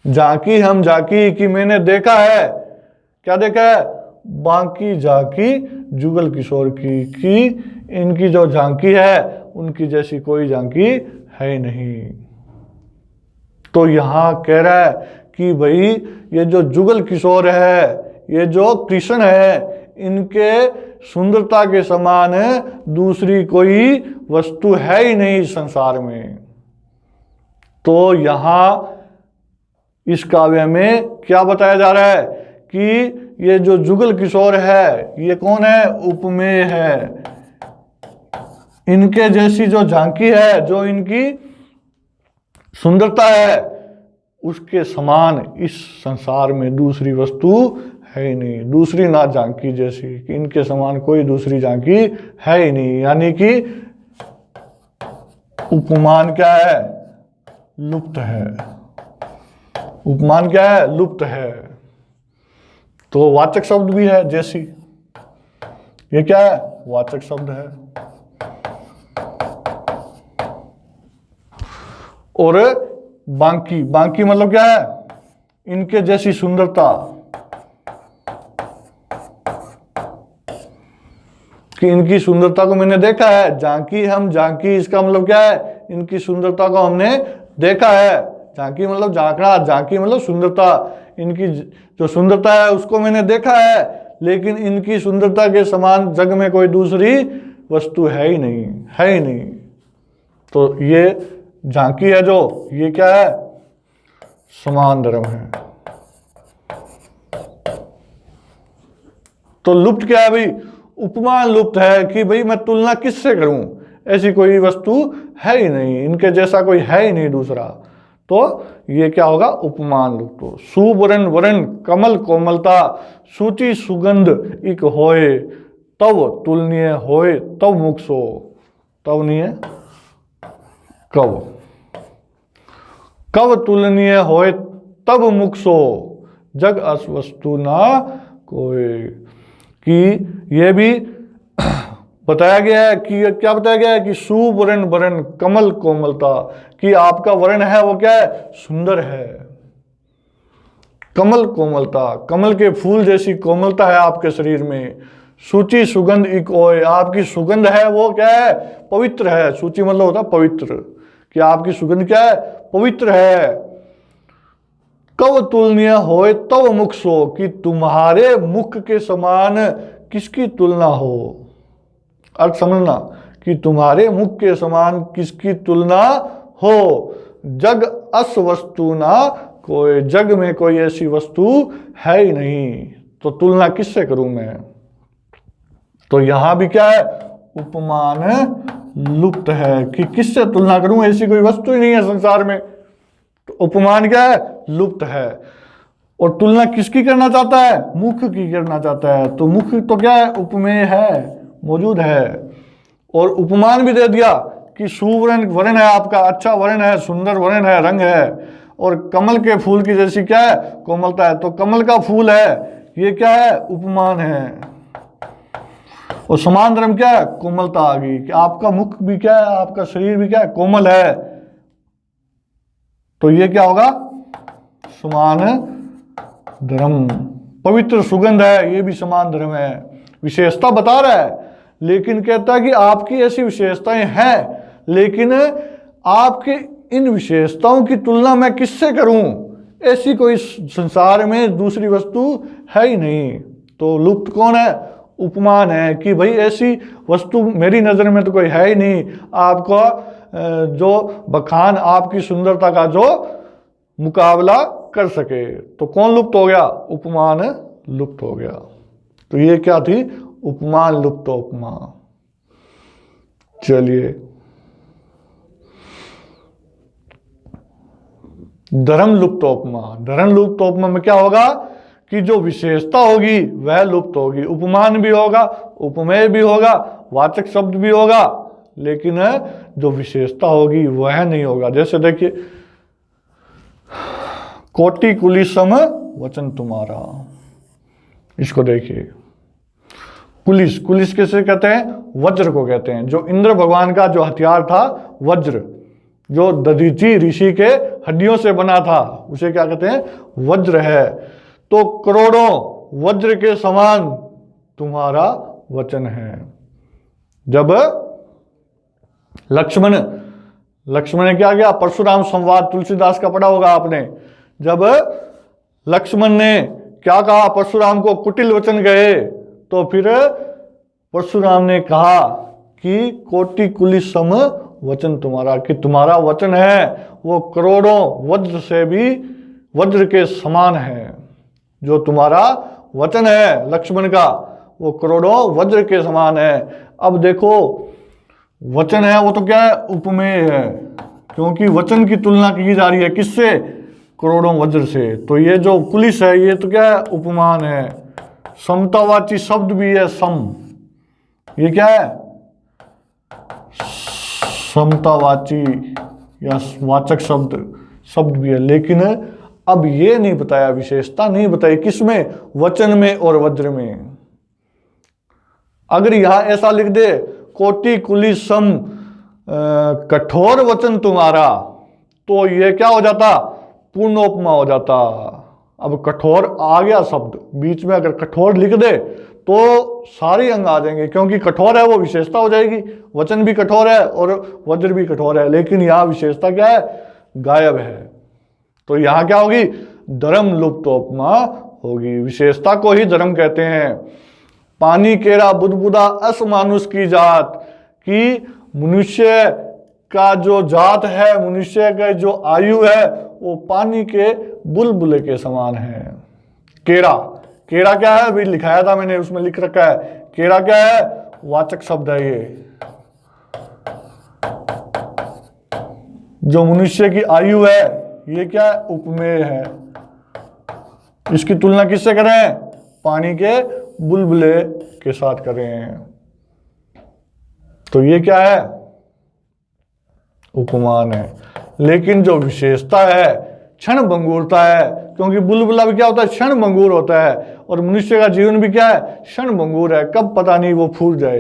झांकी हम झांकी, कि मैंने देखा है, क्या देखा है, बांकी झांकी जुगल किशोर की, कि इनकी जो झांकी है उनकी जैसी कोई झांकी है ही नहीं। तो यहां कह रहा है कि भाई ये जो जुगल किशोर है, ये जो कृष्ण है, इनके सुंदरता के समान दूसरी कोई वस्तु है ही नहीं संसार में। तो यहां इस काव्य में क्या बताया जा रहा है कि ये जो जुगल किशोर है, ये कौन है, उपमेय है। इनके जैसी जो झांकी है, जो इनकी सुंदरता है, उसके समान इस संसार में दूसरी वस्तु है ही नहीं। दूसरी ना झांकी जैसी, कि इनके समान कोई दूसरी झांकी है ही नहीं। यानी कि उपमान क्या है, लुप्त है। उपमान क्या है, लुप्त है। तो वाचक शब्द भी है जैसी, ये क्या है, वाचक शब्द है। और बांकी मतलब क्या है, इनके जैसी सुंदरता, कि इनकी सुंदरता को मैंने देखा है। झांकी हम झांकी, इसका मतलब क्या है, इनकी सुंदरता को हमने देखा है। झांकी मतलब झांकना, झांकी मतलब सुंदरता। इनकी जो सुंदरता है उसको मैंने देखा है, लेकिन इनकी सुंदरता के समान जग में कोई दूसरी वस्तु है ही नहीं, है ही नहीं। तो ये झांकी है जो, ये क्या है, समान धर्म है। तो लुप्त क्या है भाई, उपमान लुप्त है, कि भाई मैं तुलना किससे करूं, ऐसी कोई वस्तु है ही नहीं, इनके जैसा कोई है ही नहीं दूसरा। तो ये क्या होगा, उपमान लुप्त हो। सुवरण वरण कमल कोमलता, सूची सुगंध इक होए, तब तुलनीय होए तब मुख सो। तब नहीं है, कब तुलनीय होए तब मुख सो, जग अस वस्तु ना कोई। कि ये भी बताया गया है कि क्या बताया गया है कि सुवर्ण वरण कमल कोमलता, कि आपका वर्ण है वो क्या है, सुंदर है। कमल कोमलता, कमल के फूल जैसी कोमलता है आपके शरीर में। सूची सुगंध इक ओए, आपकी सुगंध है वो क्या है, पवित्र है। सूची मतलब होता है पवित्र, कि आपकी सुगंध क्या है, पवित्र है। कब तुलनीय होए तब मुख सो, कि तुम्हारे मुख के समान किसकी तुलना हो। अर्थ समझना, कि तुम्हारे मुख के समान किसकी तुलना हो। जग अस वस्तु ना कोई, जग में कोई ऐसी वस्तु है ही नहीं, तो तुलना किससे करूं मैं। तो यहां भी क्या है, उपमान लुप्त है, कि किससे तुलना करूं, ऐसी कोई वस्तु ही नहीं है संसार में। तो उपमान क्या है, लुप्त है। और तुलना किसकी करना चाहता है, मुख की करना चाहता है। तो मुख तो क्या है, उपमेय है, मौजूद है। और उपमान भी दे दिया कि सुवर्ण वर्ण है आपका, अच्छा वर्ण है, सुंदर वर्ण है, रंग है, और कमल के फूल की जैसी क्या है, कोमलता है। तो कमल का फूल है, ये क्या है, उपमान है। और समान धर्म क्या है, कोमलता आ गई कि आपका मुख भी क्या है, आपका शरीर भी क्या है, कोमल है। तो ये क्या होगा, समान धर्म। पवित्र सुगंध है, ये भी समान धर्म है। विशेषता बता रहा है, लेकिन कहता है कि आपकी ऐसी विशेषताएं हैं, लेकिन आपके इन विशेषताओं की तुलना मैं किससे करूं, ऐसी कोई संसार में दूसरी वस्तु है ही नहीं। तो लुप्त कौन है, उपमान है कि भाई ऐसी वस्तु मेरी नजर में तो कोई है ही नहीं, आपका जो बखान, आपकी सुंदरता का जो मुकाबला कर सके। तो कौन लुप्त हो गया, उपमान लुप्त हो गया। तो ये क्या थी, उपमान लुप्त उपमा। चलिए, धर्म लुप्त उपमा। धर्म लुप्त उपमा में क्या होगा कि जो विशेषता होगी वह लुप्त होगी, उपमान भी होगा, उपमेय भी होगा, वाचक शब्द भी होगा, लेकिन जो विशेषता होगी वह नहीं होगा। जैसे देखिए, कोटि कुली सम वचन तुम्हारा, इसको देखिए। कुलिस, कुलिस किसे कहते हैं, वज्र को कहते हैं। जो इंद्र भगवान का जो हथियार था वज्र, जो दधीचि ऋषि के हड्डियों से बना था, उसे क्या कहते हैं, वज्र है। तो करोड़ों वज्र के समान तुम्हारा वचन है। जब लक्ष्मण ने क्या किया, परशुराम संवाद तुलसीदास का पढ़ा होगा आपने। जब लक्ष्मण ने क्या कहा, परशुराम को कुटिल वचन गए, तो फिर परशुराम ने कहा कि कोटि कुली सम वचन तुम्हारा, कि तुम्हारा वचन है वो करोड़ों वज्र से भी वज्र के समान है। जो तुम्हारा वचन है लक्ष्मण का, वो करोड़ों वज्र के समान है। अब देखो, वचन है वो तो क्या है, उपमेय है, क्योंकि वचन की तुलना की जा रही है किससे, करोड़ों वज्र से। तो ये जो कुलिस है ये तो क्या है, उपमान है। समतावाची शब्द भी है, सम, ये क्या है, समतावाची या वाचक शब्द भी है। लेकिन अब ये नहीं बताया, विशेषता नहीं बताई, किसमें, वचन में और वज्र में। अगर यहां ऐसा लिख दे, कोटि कुली सम कठोर वचन तुम्हारा, तो ये क्या हो जाता, पूर्णोपमा हो जाता। अब कठोर आ गया शब्द बीच में, अगर कठोर लिख दे तो सारे अंग आ जाएंगे, क्योंकि कठोर है वो विशेषता हो जाएगी। वचन भी कठोर है और वज्र भी कठोर है, लेकिन यहां विशेषता क्या है, गायब है। तो यहां क्या होगी, धर्म लुप्त उपमा होगी। विशेषता को ही धर्म कहते हैं। पानी केरा बुदबुदा अस मानुष की जात, कि मनुष्य का जो जात है, मनुष्य का जो आयु है, वो पानी के बुलबुले के समान है। केरा, केरा क्या है, अभी लिखाया था मैंने, उसमें लिख रखा है। केरा क्या है, वाचक शब्द है। ये जो मनुष्य की आयु है, ये क्या है, उपमेय है। इसकी तुलना किससे करें, पानी के बुलबुले के साथ करें। तो ये क्या है, उपमान है। लेकिन जो विशेषता है, क्षण भंगुरता है, क्योंकि बुलबुला भी क्या होता है, क्षण भंगुर होता है, और मनुष्य का जीवन भी क्या है, क्षण भंगुर है, कब पता नहीं वो फूट जाए।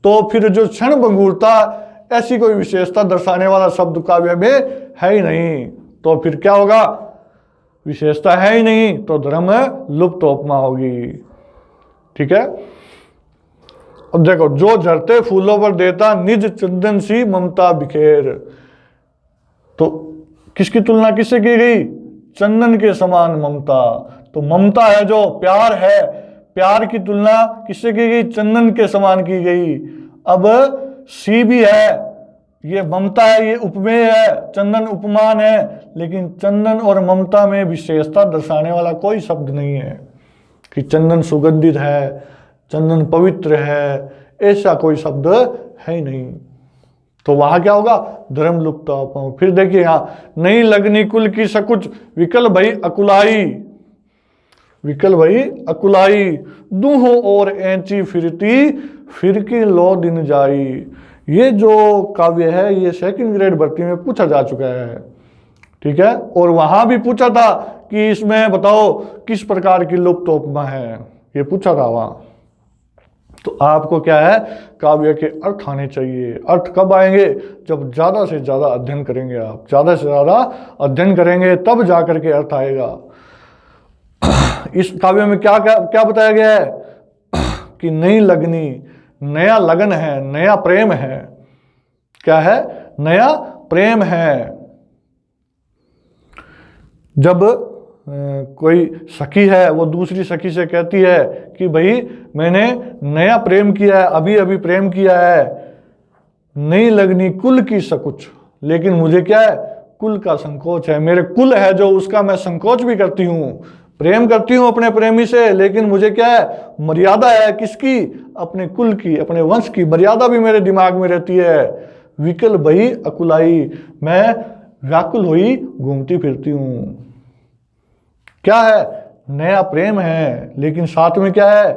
तो फिर जो क्षण भंगुरता, ऐसी कोई विशेषता दर्शाने वाला शब्द काव्य में है ही नहीं, तो फिर क्या होगा, विशेषता है ही नहीं, तो धर्म लुप्त उपमा होगी। ठीक है। अब देखो, जो झरते फूलों पर देता निज चंदन सी ममता बिखेर, तो किसकी तुलना किससे की गई, चंदन के समान ममता। तो ममता है जो प्यार है, प्यार की तुलना किससे की गई, चंदन के समान की गई। अब सी भी है, ये ममता है, ये उपमेय है, चंदन उपमान है, लेकिन चंदन और ममता में विशेषता दर्शाने वाला कोई शब्द नहीं है कि चंदन सुगंधित है, चंदन पवित्र है, ऐसा कोई शब्द है ही नहीं। तो वहां क्या होगा, धर्म लुप्त। फिर देखिए यहां, नहीं लगनी कुल की सकुच विकल भई अकुलाई, विकल भई अकुलाई, दूहों और ऐंची फिरती, फिरकी लो दिन जाई। ये जो काव्य है ये सेकंड ग्रेड भर्ती में पूछा जा चुका है, ठीक है। और वहां भी पूछा था कि इसमें बताओ किस प्रकार की लुप्त उपमा है, ये पूछा था वहां। तो आपको क्या है, काव्य के अर्थ आने चाहिए। अर्थ कब आएंगे, जब ज्यादा से ज्यादा अध्ययन करेंगे। आप ज्यादा से ज्यादा अध्ययन करेंगे तब जाकर के अर्थ आएगा। इस काव्य में क्या क्या क्या बताया गया है कि नई लगनी, नया लगन है, नया प्रेम है। क्या है, नया प्रेम है। जब कोई सखी है वो दूसरी सखी से कहती है कि भाई मैंने नया प्रेम किया है, अभी अभी प्रेम किया है, नई लगनी कुल की सकुच, लेकिन मुझे क्या है, कुल का संकोच है। मेरे कुल है जो, उसका मैं संकोच भी करती हूँ, प्रेम करती हूँ अपने प्रेमी से, लेकिन मुझे क्या है, मर्यादा है। किसकी, अपने कुल की, अपने वंश की मर्यादा भी मेरे दिमाग में रहती है। विकल भई अकुलाई, मैं व्याकुल हुई घूमती फिरती हूँ। क्या है, नया प्रेम है, लेकिन साथ में क्या है,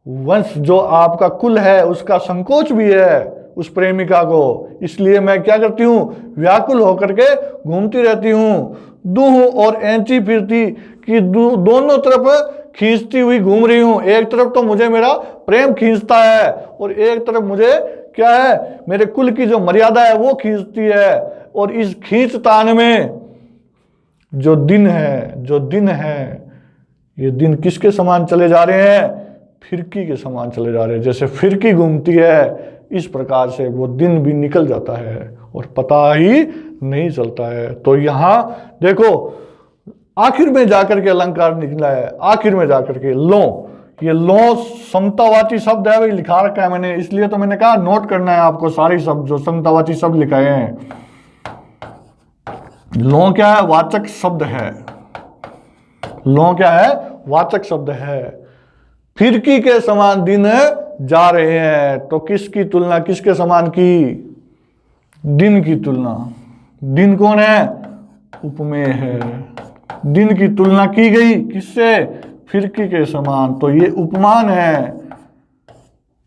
वंश जो आपका कुल है उसका संकोच भी है उस प्रेमिका को। इसलिए मैं क्या करती हूँ, व्याकुल होकर के घूमती रहती हूँ। दूह और ऐंची फिरती, कि दोनों तरफ खींचती हुई घूम रही हूँ। एक तरफ तो मुझे मेरा प्रेम खींचता है और एक तरफ मुझे क्या है, मेरे कुल की जो मर्यादा है वो खींचती है। और इस खींचतान में जो दिन है, ये दिन किसके समान चले जा रहे हैं, फिरकी के समान चले जा रहे हैं। जैसे फिरकी घूमती है इस प्रकार से वो दिन भी निकल जाता है और पता ही नहीं चलता है। तो यहां देखो आखिर में जाकर के अलंकार निकला है, आखिर में जाकर के लो। ये लो समतावाची शब्द है, भाई लिखा रखा है मैंने, इसलिए तो मैंने कहा नोट करना है आपको सारे शब्द जो समतावाची शब्द लिखाए हैं। लो क्या है, वाचक शब्द है। लो क्या है, वाचक शब्द है। फिरकी के समान दिन जा रहे हैं, तो किसकी तुलना किसके समान की, दिन की तुलना। दिन कौन है, उपमेय है। दिन की तुलना की गई किससे, फिरकी के समान, तो ये उपमान है।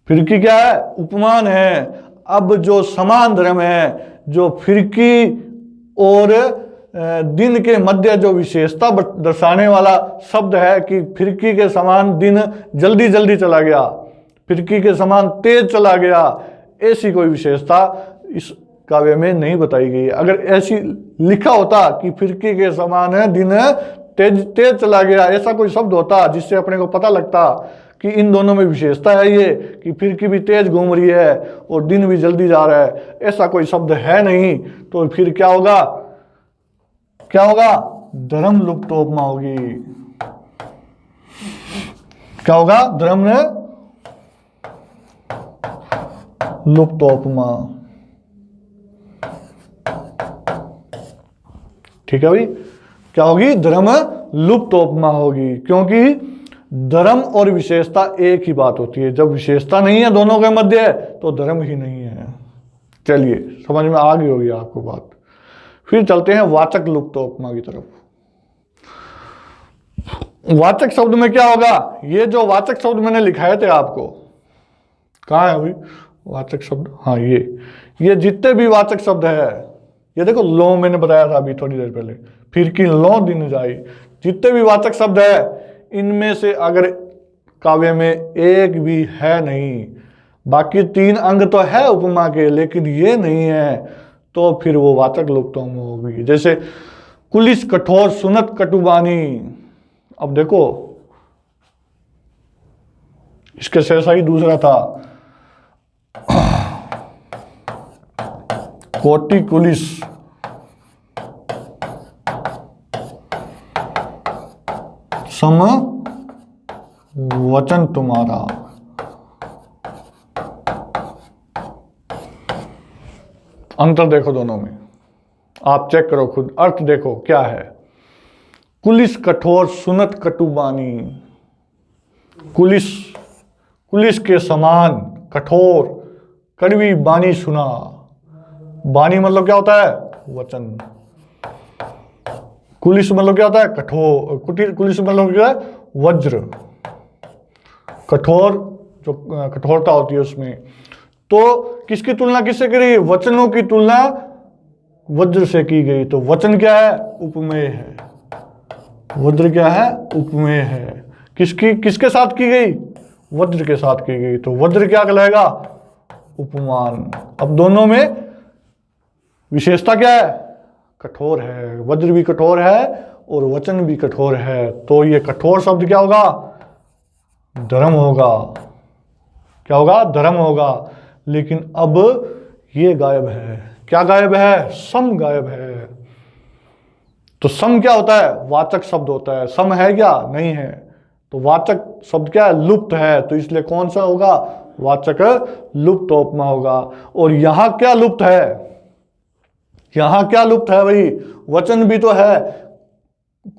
फिरकी क्या है, उपमान है। अब जो समान धर्म है, जो फिरकी और दिन के मध्य जो विशेषता दर्शाने वाला शब्द है कि फिरकी के समान दिन जल्दी जल्दी चला गया, फिरकी के समान तेज चला गया, ऐसी कोई विशेषता इस काव्य में नहीं बताई गई। अगर ऐसी लिखा होता कि फिरकी के समान दिन तेज तेज चला गया, ऐसा कोई शब्द होता जिससे अपने को पता लगता कि इन दोनों में विशेषता है ये, कि फिरकी भी तेज घूम रही है और दिन भी जल्दी जा रहा है, ऐसा कोई शब्द है नहीं। तो फिर क्या होगा, क्या होगा, धर्म लुप्तोपमा होगी। क्या होगा, धर्म ने लुप्तोपमा। ठीक है भाई, क्या होगी, धर्म लुप्तोपमा होगी। क्योंकि धर्म और विशेषता एक ही बात होती है। जब विशेषता नहीं है दोनों के मध्य, तो धर्म ही नहीं है। चलिए समझ में आ गई होगी आपको बात। फिर चलते हैं वाचक लुप्तोपमा की तरफ। वाचक शब्द में क्या होगा, ये जो वाचक शब्द मैंने लिखाए थे आपको, कहाँ है भाई वाचक शब्द, हाँ ये जितने भी वाचक शब्द है, ये देखो लो मैंने बताया था अभी थोड़ी देर पहले, फिर की लो दिन जाई, जितने भी वाचक शब्द है इनमें से अगर काव्य में एक भी है नहीं, बाकी 3 अंग तो है उपमा के लेकिन ये नहीं है, तो फिर वो वाचक लुप्तोपमा होगी। जैसे कुलिस कठोर सुनत कटुबानी, अब देखो इसके जैसा ही दूसरा था, कोटि कुलिस सम वचन तुम्हारा। अंतर देखो दोनों में, आप चेक करो खुद, अर्थ देखो क्या है। कुलिस कठोर सुनत कटुबानी, कुलिस के समान कठोर कड़वी बानी सुना। बानी मतलब क्या होता है, वचन। कुलिस मतलब क्या होता है, कठोर। कुलिस मतलब क्या है, वज्र, कठोर, जो कठोरता होती है उसमें। तो किसकी तुलना किससे करी? वचनों की तुलना वज्र से की गई। तो वचन क्या है? उपमेय है। वज्र क्या है? उपमेय है। किसके साथ की गई? वज्र के साथ की गई। तो वज्र क्या कहलाएगा? उपमान। अब दोनों में विशेषता क्या है? कठोर है। वज्र भी कठोर है और वचन भी कठोर है। तो ये कठोर शब्द क्या होगा? धर्म होगा। क्या होगा? धर्म होगा। लेकिन अब ये गायब है। क्या गायब है? सम गायब है। तो सम क्या होता है? वाचक शब्द होता है। सम है क्या? नहीं है। तो वाचक शब्द क्या है? लुप्त है। तो इसलिए कौन सा होगा? वाचक लुप्त उपमा होगा। और यहां क्या लुप्त है? यहां क्या लुप्त है भाई? वचन भी तो है,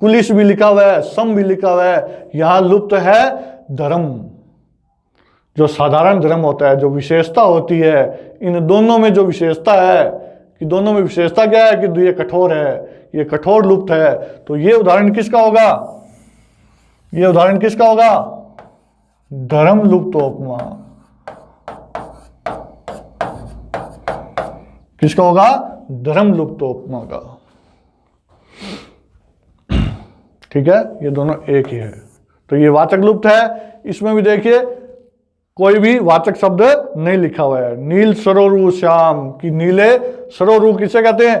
कुलिश भी लिखा हुआ है, सम भी लिखा हुआ है। यहां लुप्त है धर्म। जो साधारण धर्म होता है, जो विशेषता होती है, इन दोनों में जो विशेषता है, कि दोनों में विशेषता क्या है? कि ये कठोर है, ये कठोर लुप्त है। तो ये उदाहरण किसका होगा? ये उदाहरण किसका होगा? धर्म लुप्त उपमा। किसका होगा? धर्म लुप्त उपमा का। ठीक है, ये दोनों एक ही है। तो ये वाचक लुप्त है। इसमें भी देखिए कोई भी वाचक शब्द नहीं लिखा हुआ है। नील सरोरु श्याम, की नीले सरोरु किसे कहते हैं?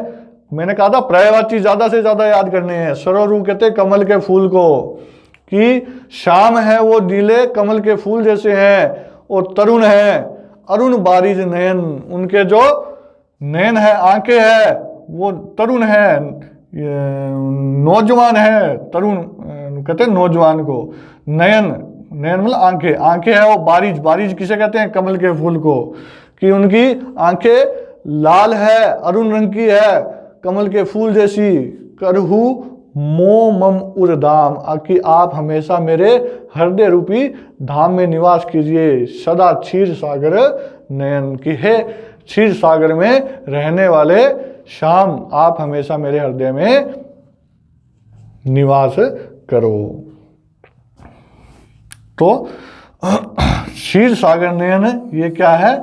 मैंने कहा था पर्यायवाची ज्यादा से ज्यादा याद करने हैं। सरोरु कहते हैं कमल के फूल को, कि श्याम है वो नीले कमल के फूल जैसे हैं। और तरुण है, अरुण बारिज नयन, उनके जो नयन है, आंखें है, वो तरुण है, नौजवान है। तरुण कहते हैं नौजवान को। नयन, नयन मतलब आंखें, आंखें है वो बारिज। बारिज किसे कहते हैं? कमल के फूल को, कि उनकी आंखें लाल है, अरुण रंग की है, कमल के फूल जैसी। करहु मो मम उर्धाम, कि आप हमेशा मेरे हृदय रूपी धाम में निवास कीजिए। सदा क्षीर सागर नयन, की है क्षीर सागर में रहने वाले श्याम, आप हमेशा मेरे हृदय में निवास करो। तो क्षीर सागर नयन ये क्या है?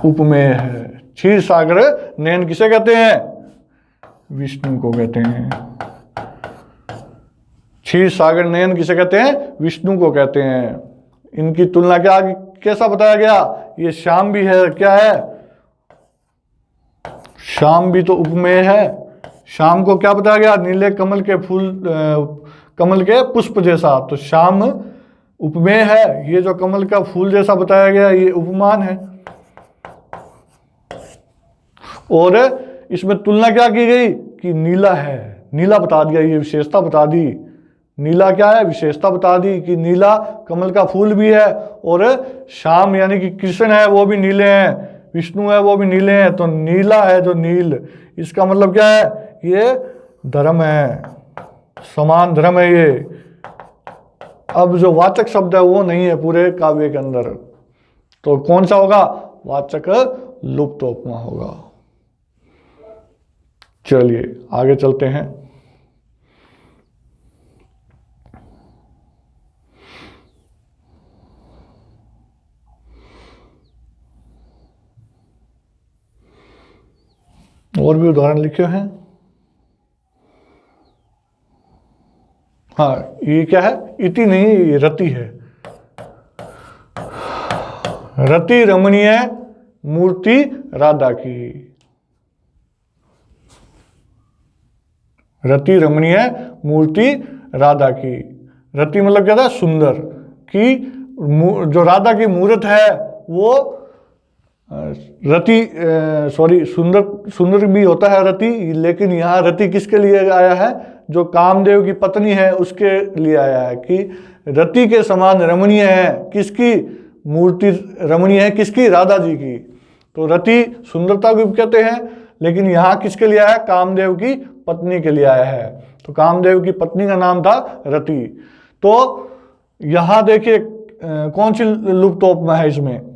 उपमेय है। क्षीर सागर नयन किसे कहते हैं? विष्णु को कहते हैं। क्षीर सागर नयन किसे कहते हैं? विष्णु को कहते हैं। इनकी तुलना क्या कैसा बताया गया? ये श्याम भी है, क्या है? श्याम भी तो उपमेय है। श्याम को क्या बताया गया? नीले कमल के फूल, कमल के पुष्प जैसा। तो श्याम उपमेय है। ये जो कमल का फूल जैसा बताया गया, ये उपमान है। और इसमें तुलना क्या की गई? कि नीला है, नीला बता दिया, ये विशेषता बता दी। नीला क्या है? विशेषता बता दी कि नीला कमल का फूल भी है। और श्याम यानी कि कृष्ण है वो भी नीले हैं, विष्णु है वो भी नीले हैं। तो नीला है जो नील, इसका मतलब क्या है? ये धर्म है, समान धर्म है ये। अब जो वाचक शब्द है वो नहीं है पूरे काव्य के अंदर। तो कौन सा होगा? वाचक लुप्त उपमा होगा। चलिए आगे चलते हैं। और भी उदाहरण लिखे हैं। हाँ, ये क्या है? इति नहीं, ये रति है। रति रमणीय मूर्ति राधा की। रति रमणीय मूर्ति राधा की। रति मतलब क्या था? सुंदर। कि जो राधा की मूर्त है वो रति, सॉरी, सुंदर, सुंदर भी होता है रति। लेकिन यहाँ रति किसके लिए आया है? जो कामदेव की पत्नी है उसके लिए आया है। कि रति के समान रमणीय है। किसकी मूर्ति रमणीय है? किसकी? राधा जी की। तो रति सुंदरता को कहते हैं, लेकिन यहाँ किसके लिए आया है? कामदेव की पत्नी के लिए आया है। तो कामदेव की पत्नी का नाम था रति। तो यहाँ देखिए कौन सी लुप्त उपमा है इसमें?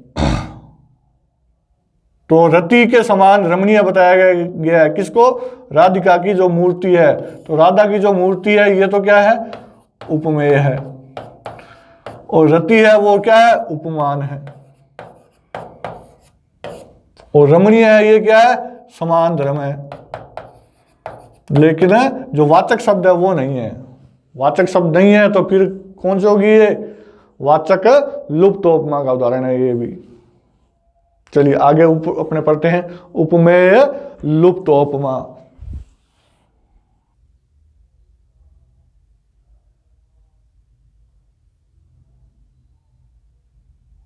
तो रति के समान रमणीय बताया गया है किसको? राधिका की जो मूर्ति है। तो राधा की जो मूर्ति है ये तो क्या है? उपमेय है। और रति है वो क्या है? उपमान है। और रमणीय है ये क्या है? समान धर्म है। लेकिन जो वाचक शब्द है वो नहीं है। वाचक शब्द नहीं है तो फिर कौन सी होगी ये? वाचक लुप्तोपमा का उदाहरण है ये भी। चलिए आगे अपने पढ़ते हैं। उपमेय लुप्तोपमा।